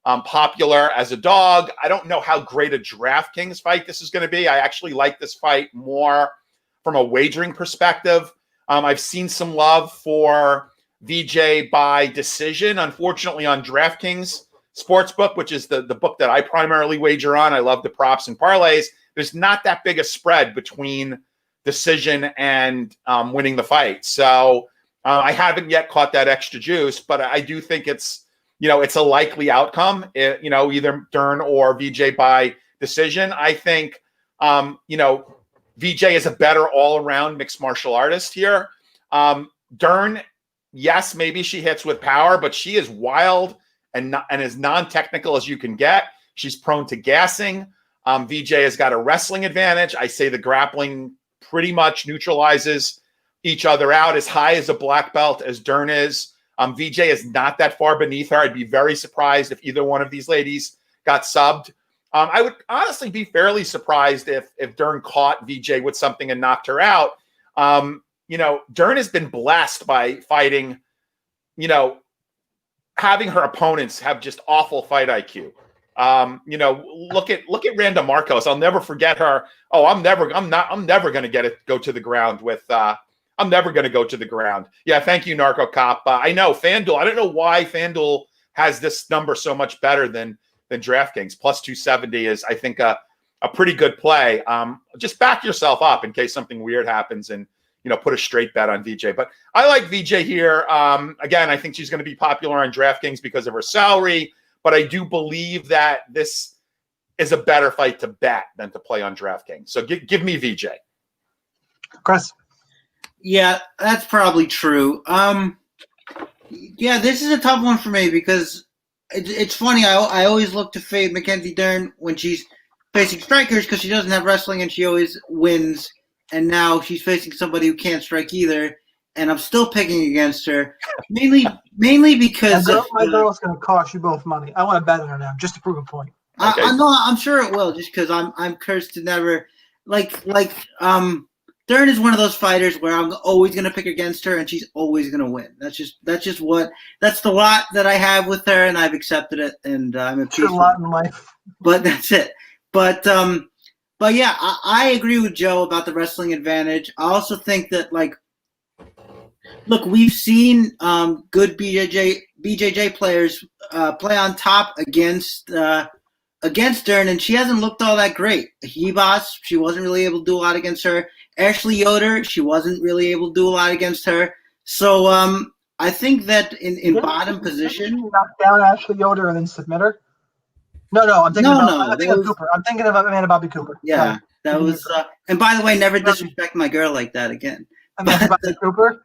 C: popular as a dog. I don't know how great a DraftKings fight this is going to be. I actually like this fight more from a wagering perspective. I've seen some love for VJ by decision, unfortunately, on DraftKings Sportsbook, which is the book that I primarily wager on. I love the props and parlays. There's not that big a spread between decision and winning the fight. So I haven't yet caught that extra juice, but I do think it's a likely outcome, either Dern or VJ by decision. I think, VJ is a better all-around mixed martial artist here. Dern, yes, maybe she hits with power, but she is wild and as non-technical as you can get. She's prone to gassing. VJ has got a wrestling advantage. I say the grappling pretty much neutralizes each other out. As high as a black belt as Dern is, VJ is not that far beneath her. I'd be very surprised if either one of these ladies got subbed. I would honestly be fairly surprised if Dern caught VJ with something and knocked her out. Dern has been blessed by fighting, having her opponents have just awful fight IQ. Look at Randa Marcos. I'll never forget her. Oh, I'm never going to go to the ground with, I'm never going to go to the ground. Yeah. Thank you, Narco Cop. I know FanDuel. I don't know why FanDuel has this number so much better than DraftKings. Plus 270 is, I think, a pretty good play. Just back yourself up in case something weird happens and, put a straight bet on VJ. But I like VJ here. Again, I think she's going to be popular on DraftKings because of her salary. But I do believe that this is a better fight to bet than to play on DraftKings. So give me VJ.
A: Chris?
B: Yeah, that's probably true. This is a tough one for me because it's funny. I always look to fade Mackenzie Dern when she's facing strikers because she doesn't have wrestling and she always wins. And now she's facing somebody who can't strike either. And I'm still picking against her, mainly because
A: my girl's going to cost you both money. I want to bet on her now, just to prove a point.
B: Okay. I'm sure it will, just because I'm cursed to never Dern is one of those fighters where I'm always going to pick against her, and she's always going to win. That's the lot that I have with her, and I've accepted it, and I'm a piece.
A: A lot in life,
B: but that's it. But yeah, I agree with Joe about the wrestling advantage. I also think that look, we've seen good BJJ players play on top against Dern, and she hasn't looked all that great. Hibas, she wasn't really able to do a lot against her. Ashley Yoder, she wasn't really able to do a lot against her. So I think that in bottom position,
A: knock down Ashley Yoder and then submit her. No, I'm thinking of Cooper. I'm thinking of Amanda Bobby Cooper.
B: Yeah, that was. And by the way, never disrespect my girl like that again.
A: Amanda Bobby Cooper.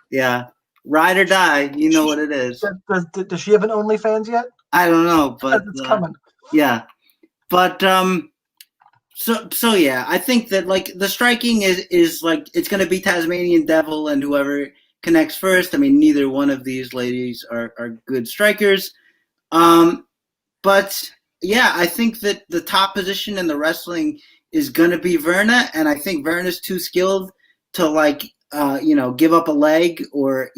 B: Yeah, ride or die. You know what it is.
A: Does she have an OnlyFans yet?
B: I don't know, but
A: it's coming.
B: Yeah, but so yeah, I think that like the striking is like it's going to be Tasmanian Devil and whoever connects first. I mean, neither one of these ladies are good strikers. But yeah, I think that the top position in the wrestling is going to be Verna, and I think Verna's too skilled to like give up a leg or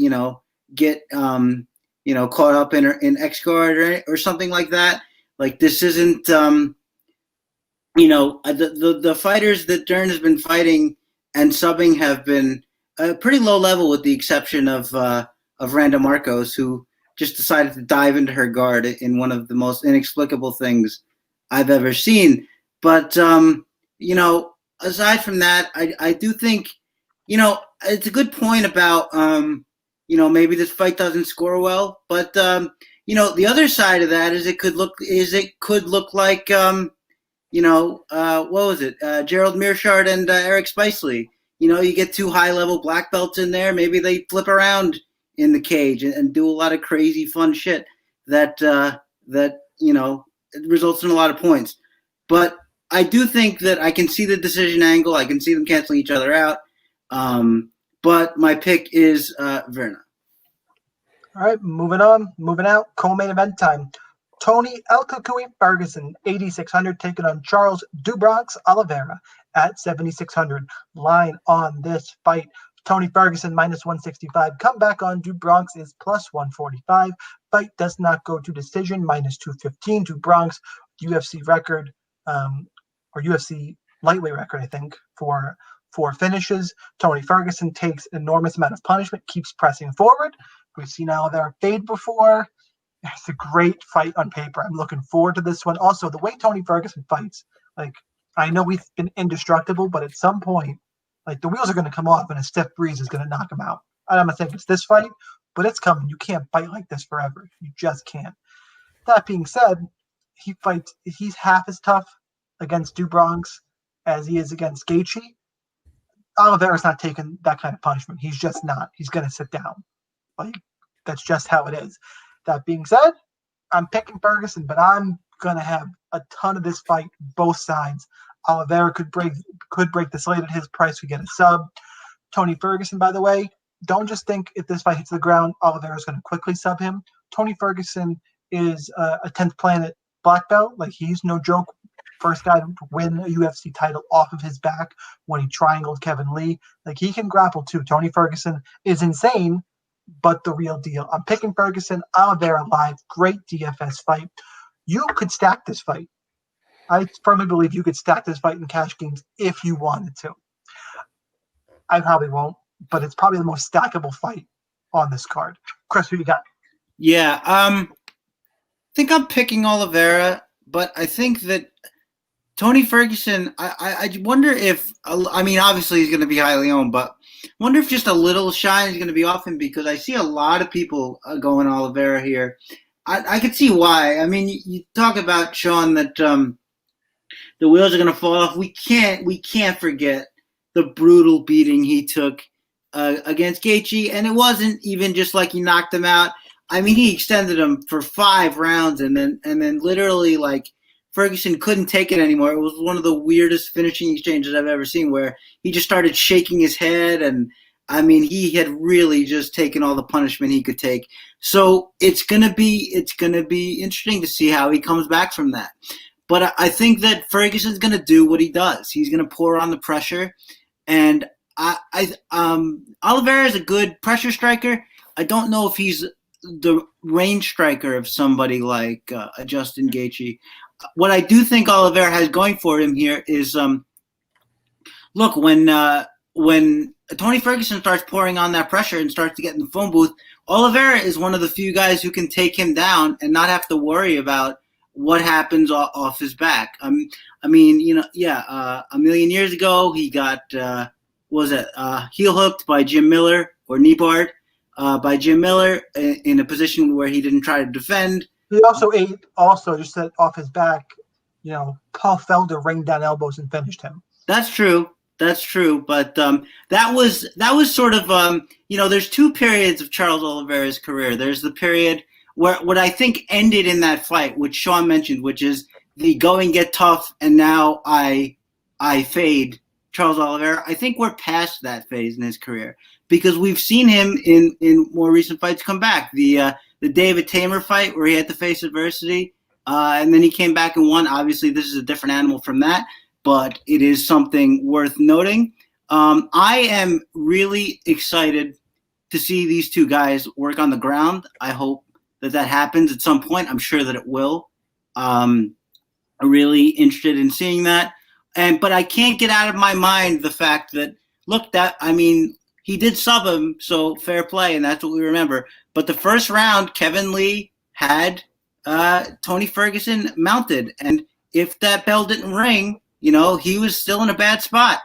B: get caught up in X guard or something like that. Like this isn't the fighters that Dern has been fighting and subbing have been pretty low level, with the exception of Randa Marcos, who just decided to dive into her guard in one of the most inexplicable things I've ever seen. But aside from that, I do think it's a good point about maybe this fight doesn't score well, but the other side of that is it could look like what was it? Gerald Mearshart and Eric Spicely. You get two high-level black belts in there. Maybe they flip around in the cage and do a lot of crazy, fun shit that results in a lot of points. But I do think that I can see the decision angle. I can see them canceling each other out. But my pick is Verna.
A: All right, moving out. Co-main event time. Tony El Cucuy Ferguson, 8,600, taking on Charles Dubronx Oliveira at 7,600. Line on this fight: Tony Ferguson minus 165. Comeback on Dubronx is plus 145. Fight does not go to decision, minus 215. Dubronx UFC record, or UFC lightweight record, I think, for 4 finishes. Tony Ferguson takes enormous amount of punishment, keeps pressing forward. We've seen Oliveira fade before. It's a great fight on paper. I'm looking forward to this one. Also, the way Tony Ferguson fights, like, I know he's been indestructible, but at some point, like, the wheels are going to come off and a stiff breeze is going to knock him out. I don't think it's this fight, but it's coming. You can't fight like this forever. You just can't. That being said, he's half as tough against Dubronx as he is against Gaethje. Oliveira's not taking that kind of punishment. He's just not. He's going to sit down. Like, that's just how it is. That being said, I'm picking Ferguson, but I'm going to have a ton of this fight, both sides. Oliveira could break the slate at his price. We get a sub. Tony Ferguson, by the way, don't just think if this fight hits the ground, Oliveira is going to quickly sub him. Tony Ferguson is a 10th planet black belt. Like, he's no joke. First guy to win a UFC title off of his back when he triangled Kevin Lee. Like, he can grapple too. Tony Ferguson is insane, but the real deal. I'm picking Ferguson. Oliveira live. Great DFS fight. You could stack this fight. I firmly believe you could stack this fight in cash games if you wanted to. I probably won't, but it's probably the most stackable fight on this card. Chris, who you got?
B: Yeah, I think I'm picking Oliveira, but I think that Tony Ferguson, I wonder if, I mean, obviously he's going to be highly owned, but I wonder if just a little shine is going to be off him, because I see a lot of people going Oliveira here. I could see why. I mean, you talk about, Shaun, that the wheels are going to fall off. We can't forget the brutal beating he took against Gaethje, and it wasn't even just like he knocked him out. I mean, he extended him for 5 rounds, and then literally, like, Ferguson couldn't take it anymore. It was one of the weirdest finishing exchanges I've ever seen, where he just started shaking his head, and I mean, he had really just taken all the punishment he could take. So it's gonna be interesting to see how he comes back from that. But I think that Ferguson's gonna do what he does. He's gonna pour on the pressure, and Oliveira is a good pressure striker. I don't know if he's the range striker of somebody like Justin Gaethje. What I do think Oliveira has going for him here is, look, when Tony Ferguson starts pouring on that pressure and starts to get in the phone booth, Oliveira is one of the few guys who can take him down and not have to worry about what happens off his back. I mean, a million years ago he got heel hooked by Jim Miller or knee barred by Jim Miller in a position where he didn't try to defend.
A: He also just set off his back. Paul Felder rained down elbows and finished him.
B: That's true. But that was sort of there's two periods of Charles Oliveira's career. There's the period where what I think ended in that fight, which Shaun mentioned, which is the go and get tough, and now I fade Charles Oliveira. I think we're past that phase in his career because we've seen him in more recent fights come back. The David Tamer fight where he had to face adversity, and then he came back and won. Obviously, this is a different animal from that, but it is something worth noting. I am really excited to see these two guys work on the ground. I hope that happens at some point. I'm sure that it will. I'm really interested in seeing that. But I can't get out of my mind the fact that, he did sub him, so fair play, and that's what we remember. But the first round, Kevin Lee had Tony Ferguson mounted. And if that bell didn't ring, he was still in a bad spot.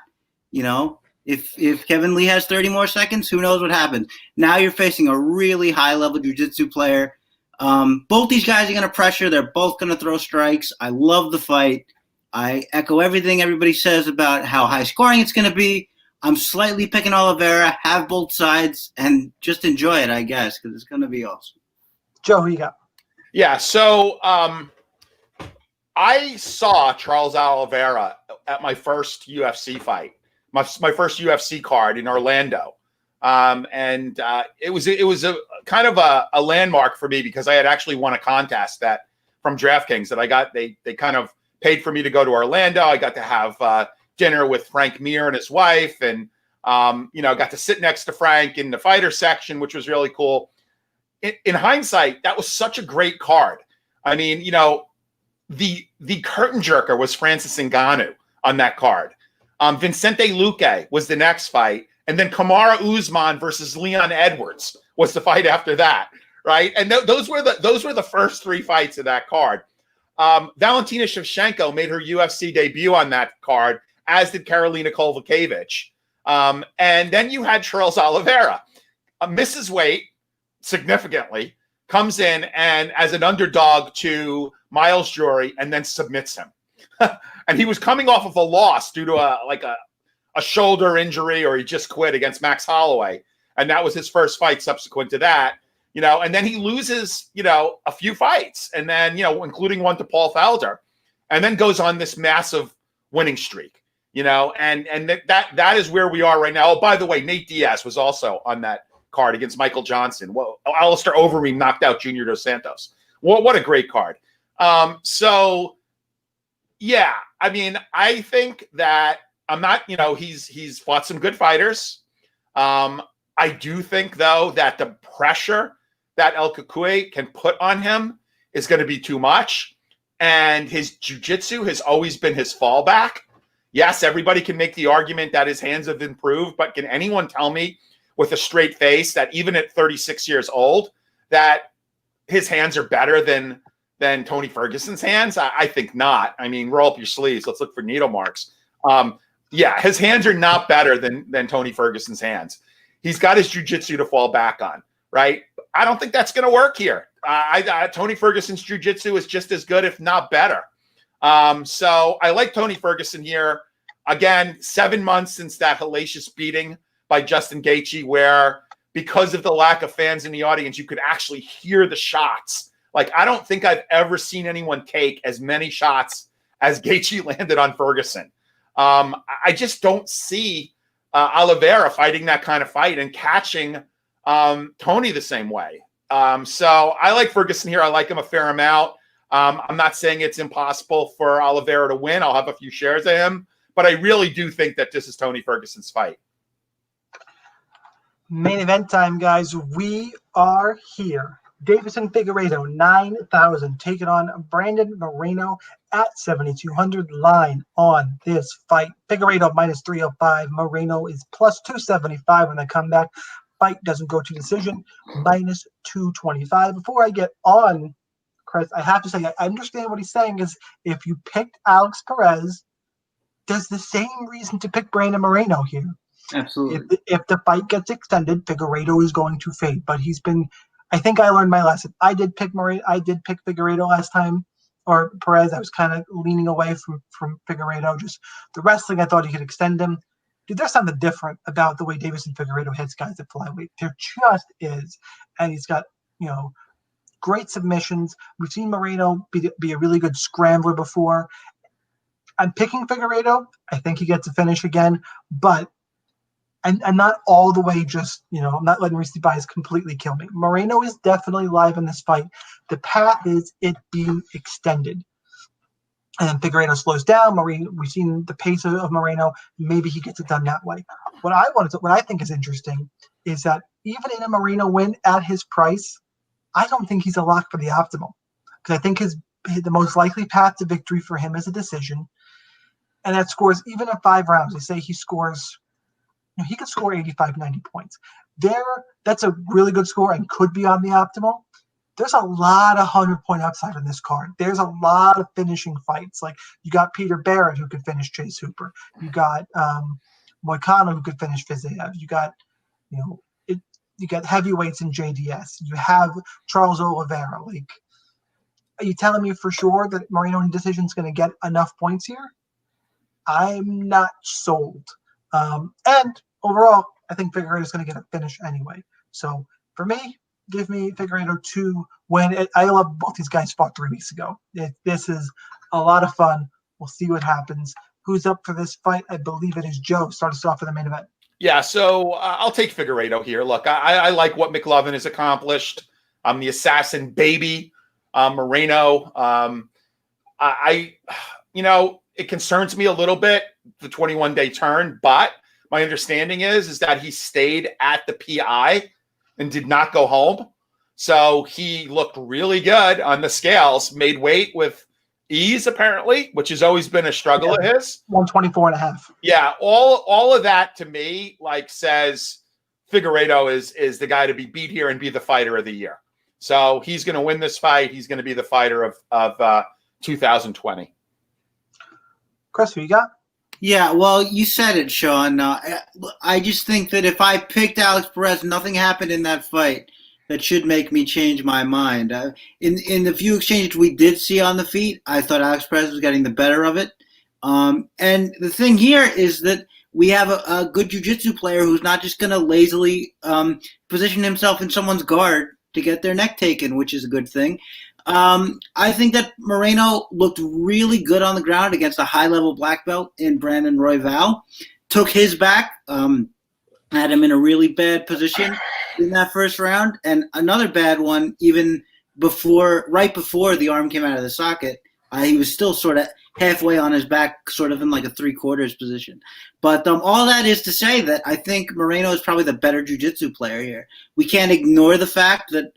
B: If Kevin Lee has 30 more seconds, who knows what happens. Now you're facing a really high-level jiu-jitsu player. Both these guys are going to pressure. They're both going to throw strikes. I love the fight. I echo everything everybody says about how high scoring it's going to be. I'm slightly picking Oliveira, have both sides, and just enjoy it, I guess, because it's going to be awesome.
A: Joe, who you got?
C: Yeah, so I saw Charles Oliveira at my first UFC fight, my first UFC card in Orlando. It was a kind of a landmark for me because I had actually won a contest that from DraftKings that I got. They kind of paid for me to go to Orlando. I got to have dinner with Frank Mir and his wife, and got to sit next to Frank in the fighter section, which was really cool. In hindsight, that was such a great card. I mean, the curtain jerker was Francis Ngannou on that card. Vicente Luque was the next fight. And then Kamaru Usman versus Leon Edwards was the fight after that, right? And those were the first three fights of that card. Valentina Shevchenko made her UFC debut on that card, as did Karolina Kowalkiewicz. And then you had Charles Oliveira, misses weight significantly, comes in and as an underdog to Miles Jury, and then submits him. And he was coming off of a loss due to a shoulder injury, or he just quit against Max Holloway. And that was his first fight subsequent to that, and then he loses, a few fights, and then, including one to Paul Felder, and then goes on this massive winning streak, and that is where we are right now. Oh, by the way, Nate Diaz was also on that card against Michael Johnson. Well, Alistair Overeem knocked out Junior Dos Santos. What a great card. So yeah, I think that I'm not, he's fought some good fighters. I do think, though, that the pressure that El Cucuy can put on him is going to be too much. And his jiu-jitsu has always been his fallback. Yes, everybody can make the argument that his hands have improved, but can anyone tell me with a straight face that even at 36 years old, that his hands are better than Tony Ferguson's hands? I think not. Roll up your sleeves. Let's look for needle marks. Yeah, his hands are not better than Tony Ferguson's hands. He's got his jiu-jitsu to fall back on, right? I don't think that's going to work here. Tony Ferguson's jiu-jitsu is just as good, if not better. So I like Tony Ferguson here. Again, 7 months since that hellacious beating by Justin Gaethje, where because of the lack of fans in the audience, you could actually hear the shots. Like, I don't think I've ever seen anyone take as many shots as Gaethje landed on Ferguson. I just don't see Oliveira fighting that kind of fight and catching Tony the same way. So I like Ferguson here. I like him a fair amount. I'm not saying it's impossible for Oliveira to win. I'll have a few shares of him, but I really do think that this is Tony Ferguson's fight.
A: Main event time, guys. We are here. Davison Figueiredo, 9,000, taking on Brandon Moreno at 7,200. Line on this fight. Figueiredo minus 305. Moreno is plus 275 on the comeback. Fight doesn't go to decision, minus 225. Before I get on Chris, I have to say, I understand what he's saying is if you picked Alex Perez, there's the same reason to pick Brandon Moreno here.
B: Absolutely.
A: If the fight gets extended, Figueiredo is going to fade. But I think I learned my lesson. I did pick Figueiredo last time, or Perez. I was kind of leaning away from Figueiredo. Just the wrestling, I thought he could extend him. Dude, there's something different about the way Deiveson Figueiredo hits guys at flyweight. There just is. And he's got, great submissions. We've seen Moreno be a really good scrambler before. I'm picking Figueiredo. I think he gets a finish again, but I'm not all the way just, I'm not letting recency bias completely kill me. Moreno is definitely live in this fight. The path is it being extended. And then Figueiredo slows down. We've seen the pace of Moreno. Maybe he gets it done that way. What I think is interesting is that even in a Moreno win at his price, I don't think he's a lock for the optimal, because I think the most likely path to victory for him is a decision, and that scores even at 5 rounds. They say he scores, he could score 85, 90 points. That's a really good score and could be on the optimal. There's a lot of 100-point upside on this card. There's a lot of finishing fights. Like you got Peter Barrett who could finish Chase Hooper. You got Moicano who could finish Fiziev. You got, you got heavyweights in JDS. You have Charles Oliveira. Like, are you telling me for sure that Moreno in decision is going to get enough points here? I'm not sold. And overall, I think Figueiredo is going to get a finish anyway. So for me, give me Figueiredo to win. I love both these guys fought 3 weeks ago. This is a lot of fun. We'll see what happens. Who's up for this fight? I believe it is Joe. Start us off for the main event.
C: Yeah, so I'll take Figueiredo here. Look, I like what McLovin has accomplished. I'm the assassin baby, Moreno. It concerns me a little bit, the 21-day turn, but my understanding is that he stayed at the PI and did not go home. So he looked really good on the scales, made weight with ease, apparently, which has always been a struggle of his.
A: 124.5.
C: Yeah, all of that to me says Figueiredo is the guy to be beat here and be the fighter of the year. So he's going to win this fight. He's going to be the fighter of 2020.
A: Chris, who you got?
B: Yeah, well, you said it, Shaun. I just think that if I picked Alex Perez, nothing happened in that fight that should make me change my mind. In the few exchanges we did see on the feet, I thought Alex Perez was getting the better of it. And the thing here is that we have a good jiu-jitsu player who's not just going to lazily position himself in someone's guard to get their neck taken, which is a good thing. I think that Moreno looked really good on the ground against a high-level black belt in Brandon Royval. Took his back, had him in a really bad position in that first round, and another bad one even right before the arm came out of the socket. He was still sort of halfway on his back, sort of in like a 3/4 position. But all that is to say that I think Moreno is probably the better jiu-jitsu player here. We can't ignore the fact that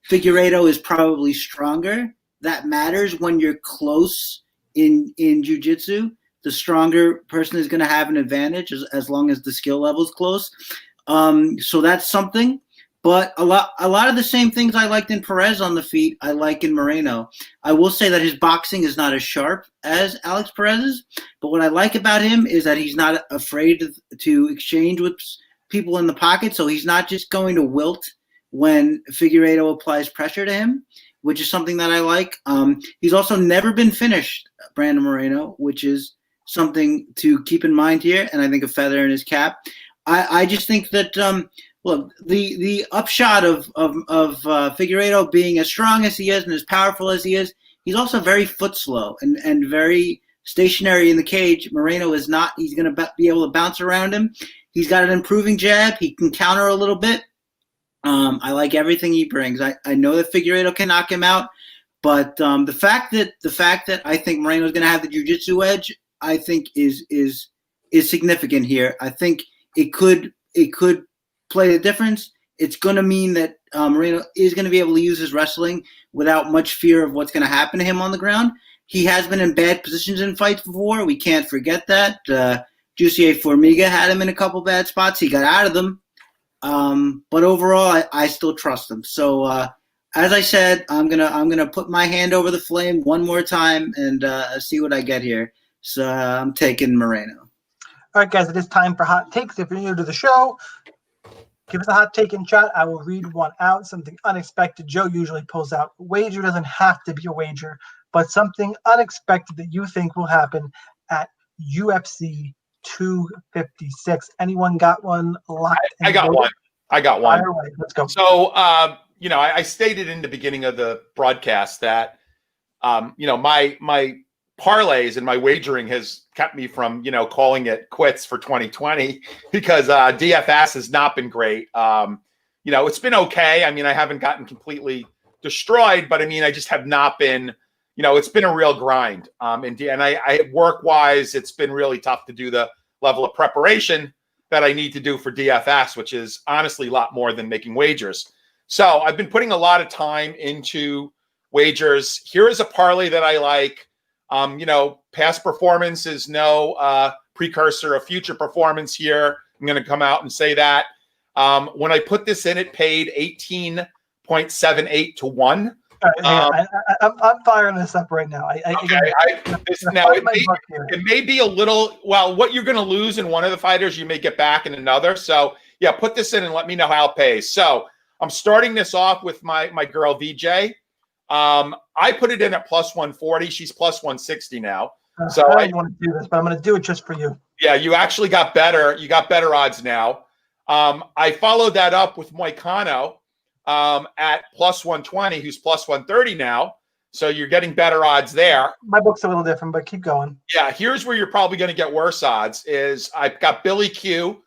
B: Figueiredo is probably stronger. That matters when you're close in jiu-jitsu. The stronger person is going to have an advantage as long as the skill level is close. So that's something. But a lot of the same things I liked in Perez on the feet, I like in Moreno. I will say that his boxing is not as sharp as Alex Perez's, but what I like about him is that he's not afraid to exchange with people in the pocket, so he's not just going to wilt when Figueiredo applies pressure to him, which is something that I like. He's also never been finished, Brandon Moreno, which is something to keep in mind here, and I think a feather in his cap. I just think that look, the upshot of Figueiredo being as strong as he is and as powerful as he is, he's also very foot slow and very stationary in the cage. Moreno is not. He's going to be able to bounce around him. He's got an improving jab. He can counter a little bit. I like everything he brings. I know that Figueiredo can knock him out, but the fact that I think Moreno is going to have the jiu-jitsu edge, I think is significant here. I think it could play the difference. It's going to mean that Moreno is going to be able to use his wrestling without much fear of what's going to happen to him on the ground. He has been in bad positions in fights before. We can't forget that. Jussier Formiga had him in a couple bad spots. He got out of them. But overall, I still trust him. So as I said, I'm gonna put my hand over the flame one more time and see what I get here. So I'm taking Moreno.
A: All right, guys, it is time for hot takes. If you're new to the show, give us a hot take in chat. I will read one out, something unexpected. Joe usually pulls out. A wager doesn't have to be a wager, but something unexpected that you think will happen at UFC 256. Anyone got one locked?
C: I got one. I got one.
A: Fire away. Let's go.
C: So, I stated in the beginning of the broadcast that, my parlays and my wagering has kept me from, calling it quits for 2020 because DFS has not been great. It's been okay. I mean, I haven't gotten completely destroyed, but I just have not been, it's been a real grind. And I work-wise, it's been really tough to do the level of preparation that I need to do for DFS, which is honestly a lot more than making wagers. So I've been putting a lot of time into wagers. Here is a parlay that I like. Past performance is no precursor of future performance here. I'm going to come out and say that. When I put this in, it paid 18.78 to 1.
A: I'm firing this up right now.
C: It may be a little, what you're going to lose in one of the fighters, you may get back in another. So, yeah, put this in and let me know how it pays. So I'm starting this off with my girl, VJ. I put it in at plus 140. She's plus 160 now. So
A: I don't want to do this, but I'm going to do it just for you.
C: Yeah, you actually got better. You got better odds now. I followed that up with Moicano at plus 120, who's plus 130 now. So you're getting better odds there.
A: My book's a little different, but keep going.
C: Yeah, here's where you're probably going to get worse odds is I've got Billy Q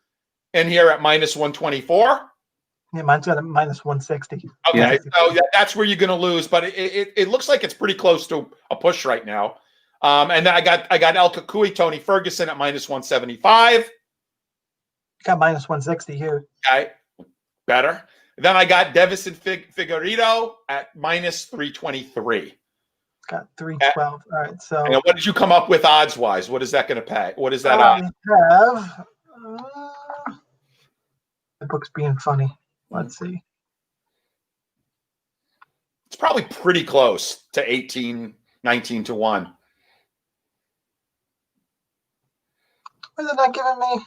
C: in here at minus 124.
A: Yeah, mine's got a minus 160.
C: Okay,
A: Yeah.
C: so that's where you're going to lose, but it looks like it's pretty close to a push right now. And then I got El Kakui, Tony Ferguson at minus 175.
A: Got minus 160 here.
C: Okay, better. Then I got Davison Figueiredo at minus 323.
A: Got 312. All right, so.
C: And what did you come up with odds-wise? What is that going to pay? What is that
A: I have. The book's being funny. Let's see.
C: It's probably pretty close to 18, 19 to 1.
A: What is it not giving me?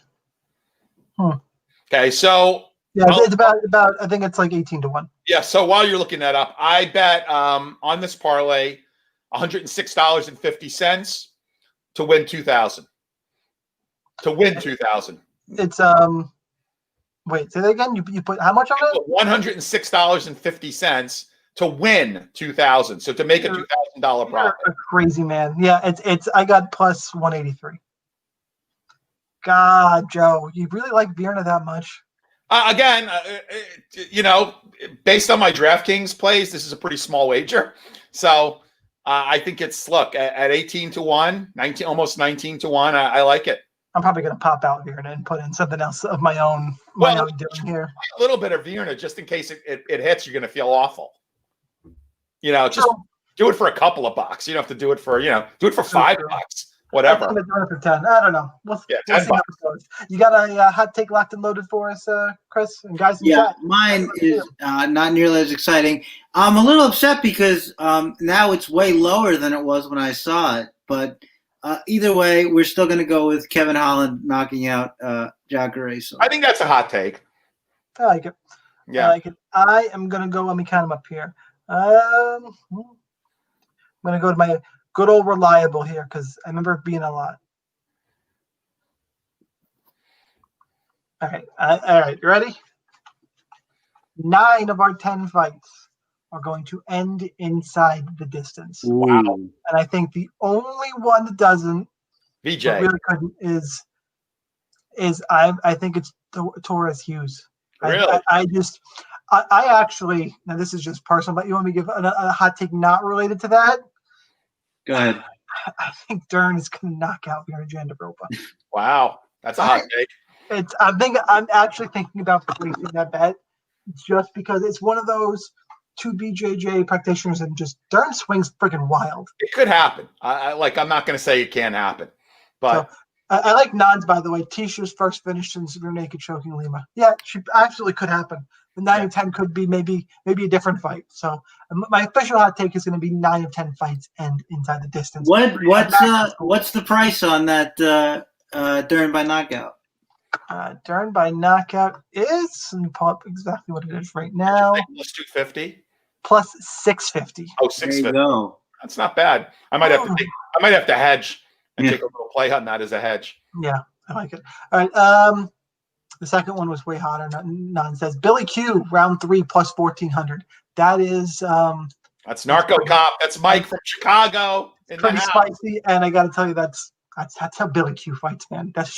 C: Okay, so
A: yeah, it's about. I think it's like 18 to 1.
C: Yeah. So while you're looking that up, I bet on this parlay $106.50 to win 2,000. To win 2,000.
A: It's Wait, say that again. You put how much on it?
C: $106.50 to win 2,000. So to make a $2,000 profit.
A: You're a crazy man. Yeah, it's. I got plus 183. God, Joe, you really like Virna that much?
C: Again, based on my DraftKings plays, this is a pretty small wager. So I think it's, look, at 18 to 1, 19, almost 19 to 1. I like it.
A: I'm probably going to pop out Virna and put in something else of my own doing here.
C: A little bit of Virna, just in case it hits, you're going to feel awful. Just do it for a couple of bucks. You don't have to do it for, do it for $5. Whatever.
A: I'm going to do it for 10. I don't know. We'll see how it goes. You got a hot take locked and loaded for us, Chris? And guys in chat?
B: Mine is not nearly as exciting. I'm a little upset because now it's way lower than it was when I saw it. But either way, we're still going to go with Kevin Holland knocking out Jacare. So
C: I think that's a hot take.
A: I like it.
C: Yeah.
A: I like it. I am going to go. Let me count them up here. I'm going to go to my good old reliable here because I remember it being a lot. All right. All right. You ready? 9 of our 10 fights are going to end inside the distance.
C: Wow.
A: And I think the only one that doesn't,
C: VJ,
A: really couldn't, is I think it's Torres Hughes.
C: Really?
A: I actually, now this is just personal, but you want me to give a hot take not related to that?
B: Go ahead.
A: I think Dern is going to knock out Jandiroba.
C: Wow, that's a hot take.
A: I'm actually thinking about placing that bet just because it's one of those two BJJ practitioners and just Dern swings freaking wild.
C: It could happen. I'm not going to say it can't happen, but
A: so, I like Nans, by the way. Tisha's first finish since rear naked choking Lima. Yeah, she absolutely could happen. The 9 of 10 could be maybe a different fight. So my official hot take is going to be 9 of 10 fights end inside the distance.
B: What's the price on that Dern by knockout?
A: Dern by knockout is, let me pull up exactly what it is right now.
C: Plus 250.
A: Plus 650.
C: Oh, 650.
B: There you go.
C: That's not bad. I might have to hedge and take a little play on that as a hedge.
A: Yeah, I like it. All right. The second one was way hotter. None says Billy Q round 3 plus 1400. That is
C: that's Narco Cop. That's Mike from Chicago.
A: Pretty spicy, and I got to tell you, that's how Billy Q fights, man. That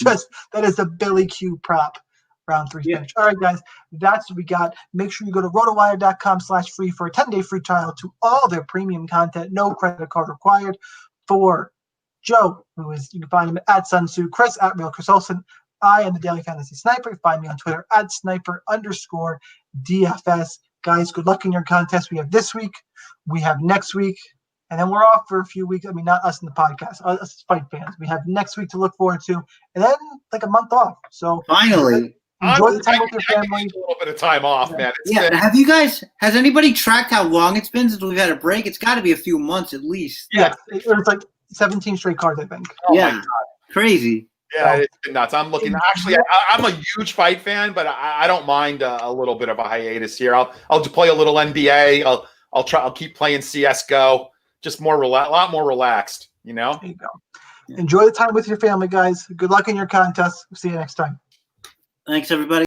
A: is a Billy Q prop. Round 3 finish. All right, guys, that's what we got. Make sure you go to rotowire.com/free for a 10-day free trial to all their premium content. No credit card required. For Joe, you can find him at Sun Tzu, Chris at Real Chris Olsen. I am the Daily Fantasy Sniper. Find me on Twitter at sniper_DFS. Guys, good luck in your contest. We have this week, we have next week, and then we're off for a few weeks. I mean, not us in the podcast, us fight fans. We have next week to look forward to, and then like a month off. So
B: finally,
A: enjoy the time with your family.
C: A little bit of time off, man.
B: Has anybody tracked how long it's been since we've had a break? It's got to be a few months at least.
A: Yeah, it was like 17 straight cards, I think.
C: Oh my God.
B: Crazy.
C: Yeah, it's been nuts. I'm looking. Actually, I'm a huge fight fan, but I don't mind a little bit of a hiatus here. I'll play a little NBA. I'll keep playing CS:GO. Just a lot more relaxed. You know.
A: There you go. Enjoy the time with your family, guys. Good luck in your contest. See you next time.
B: Thanks, everybody.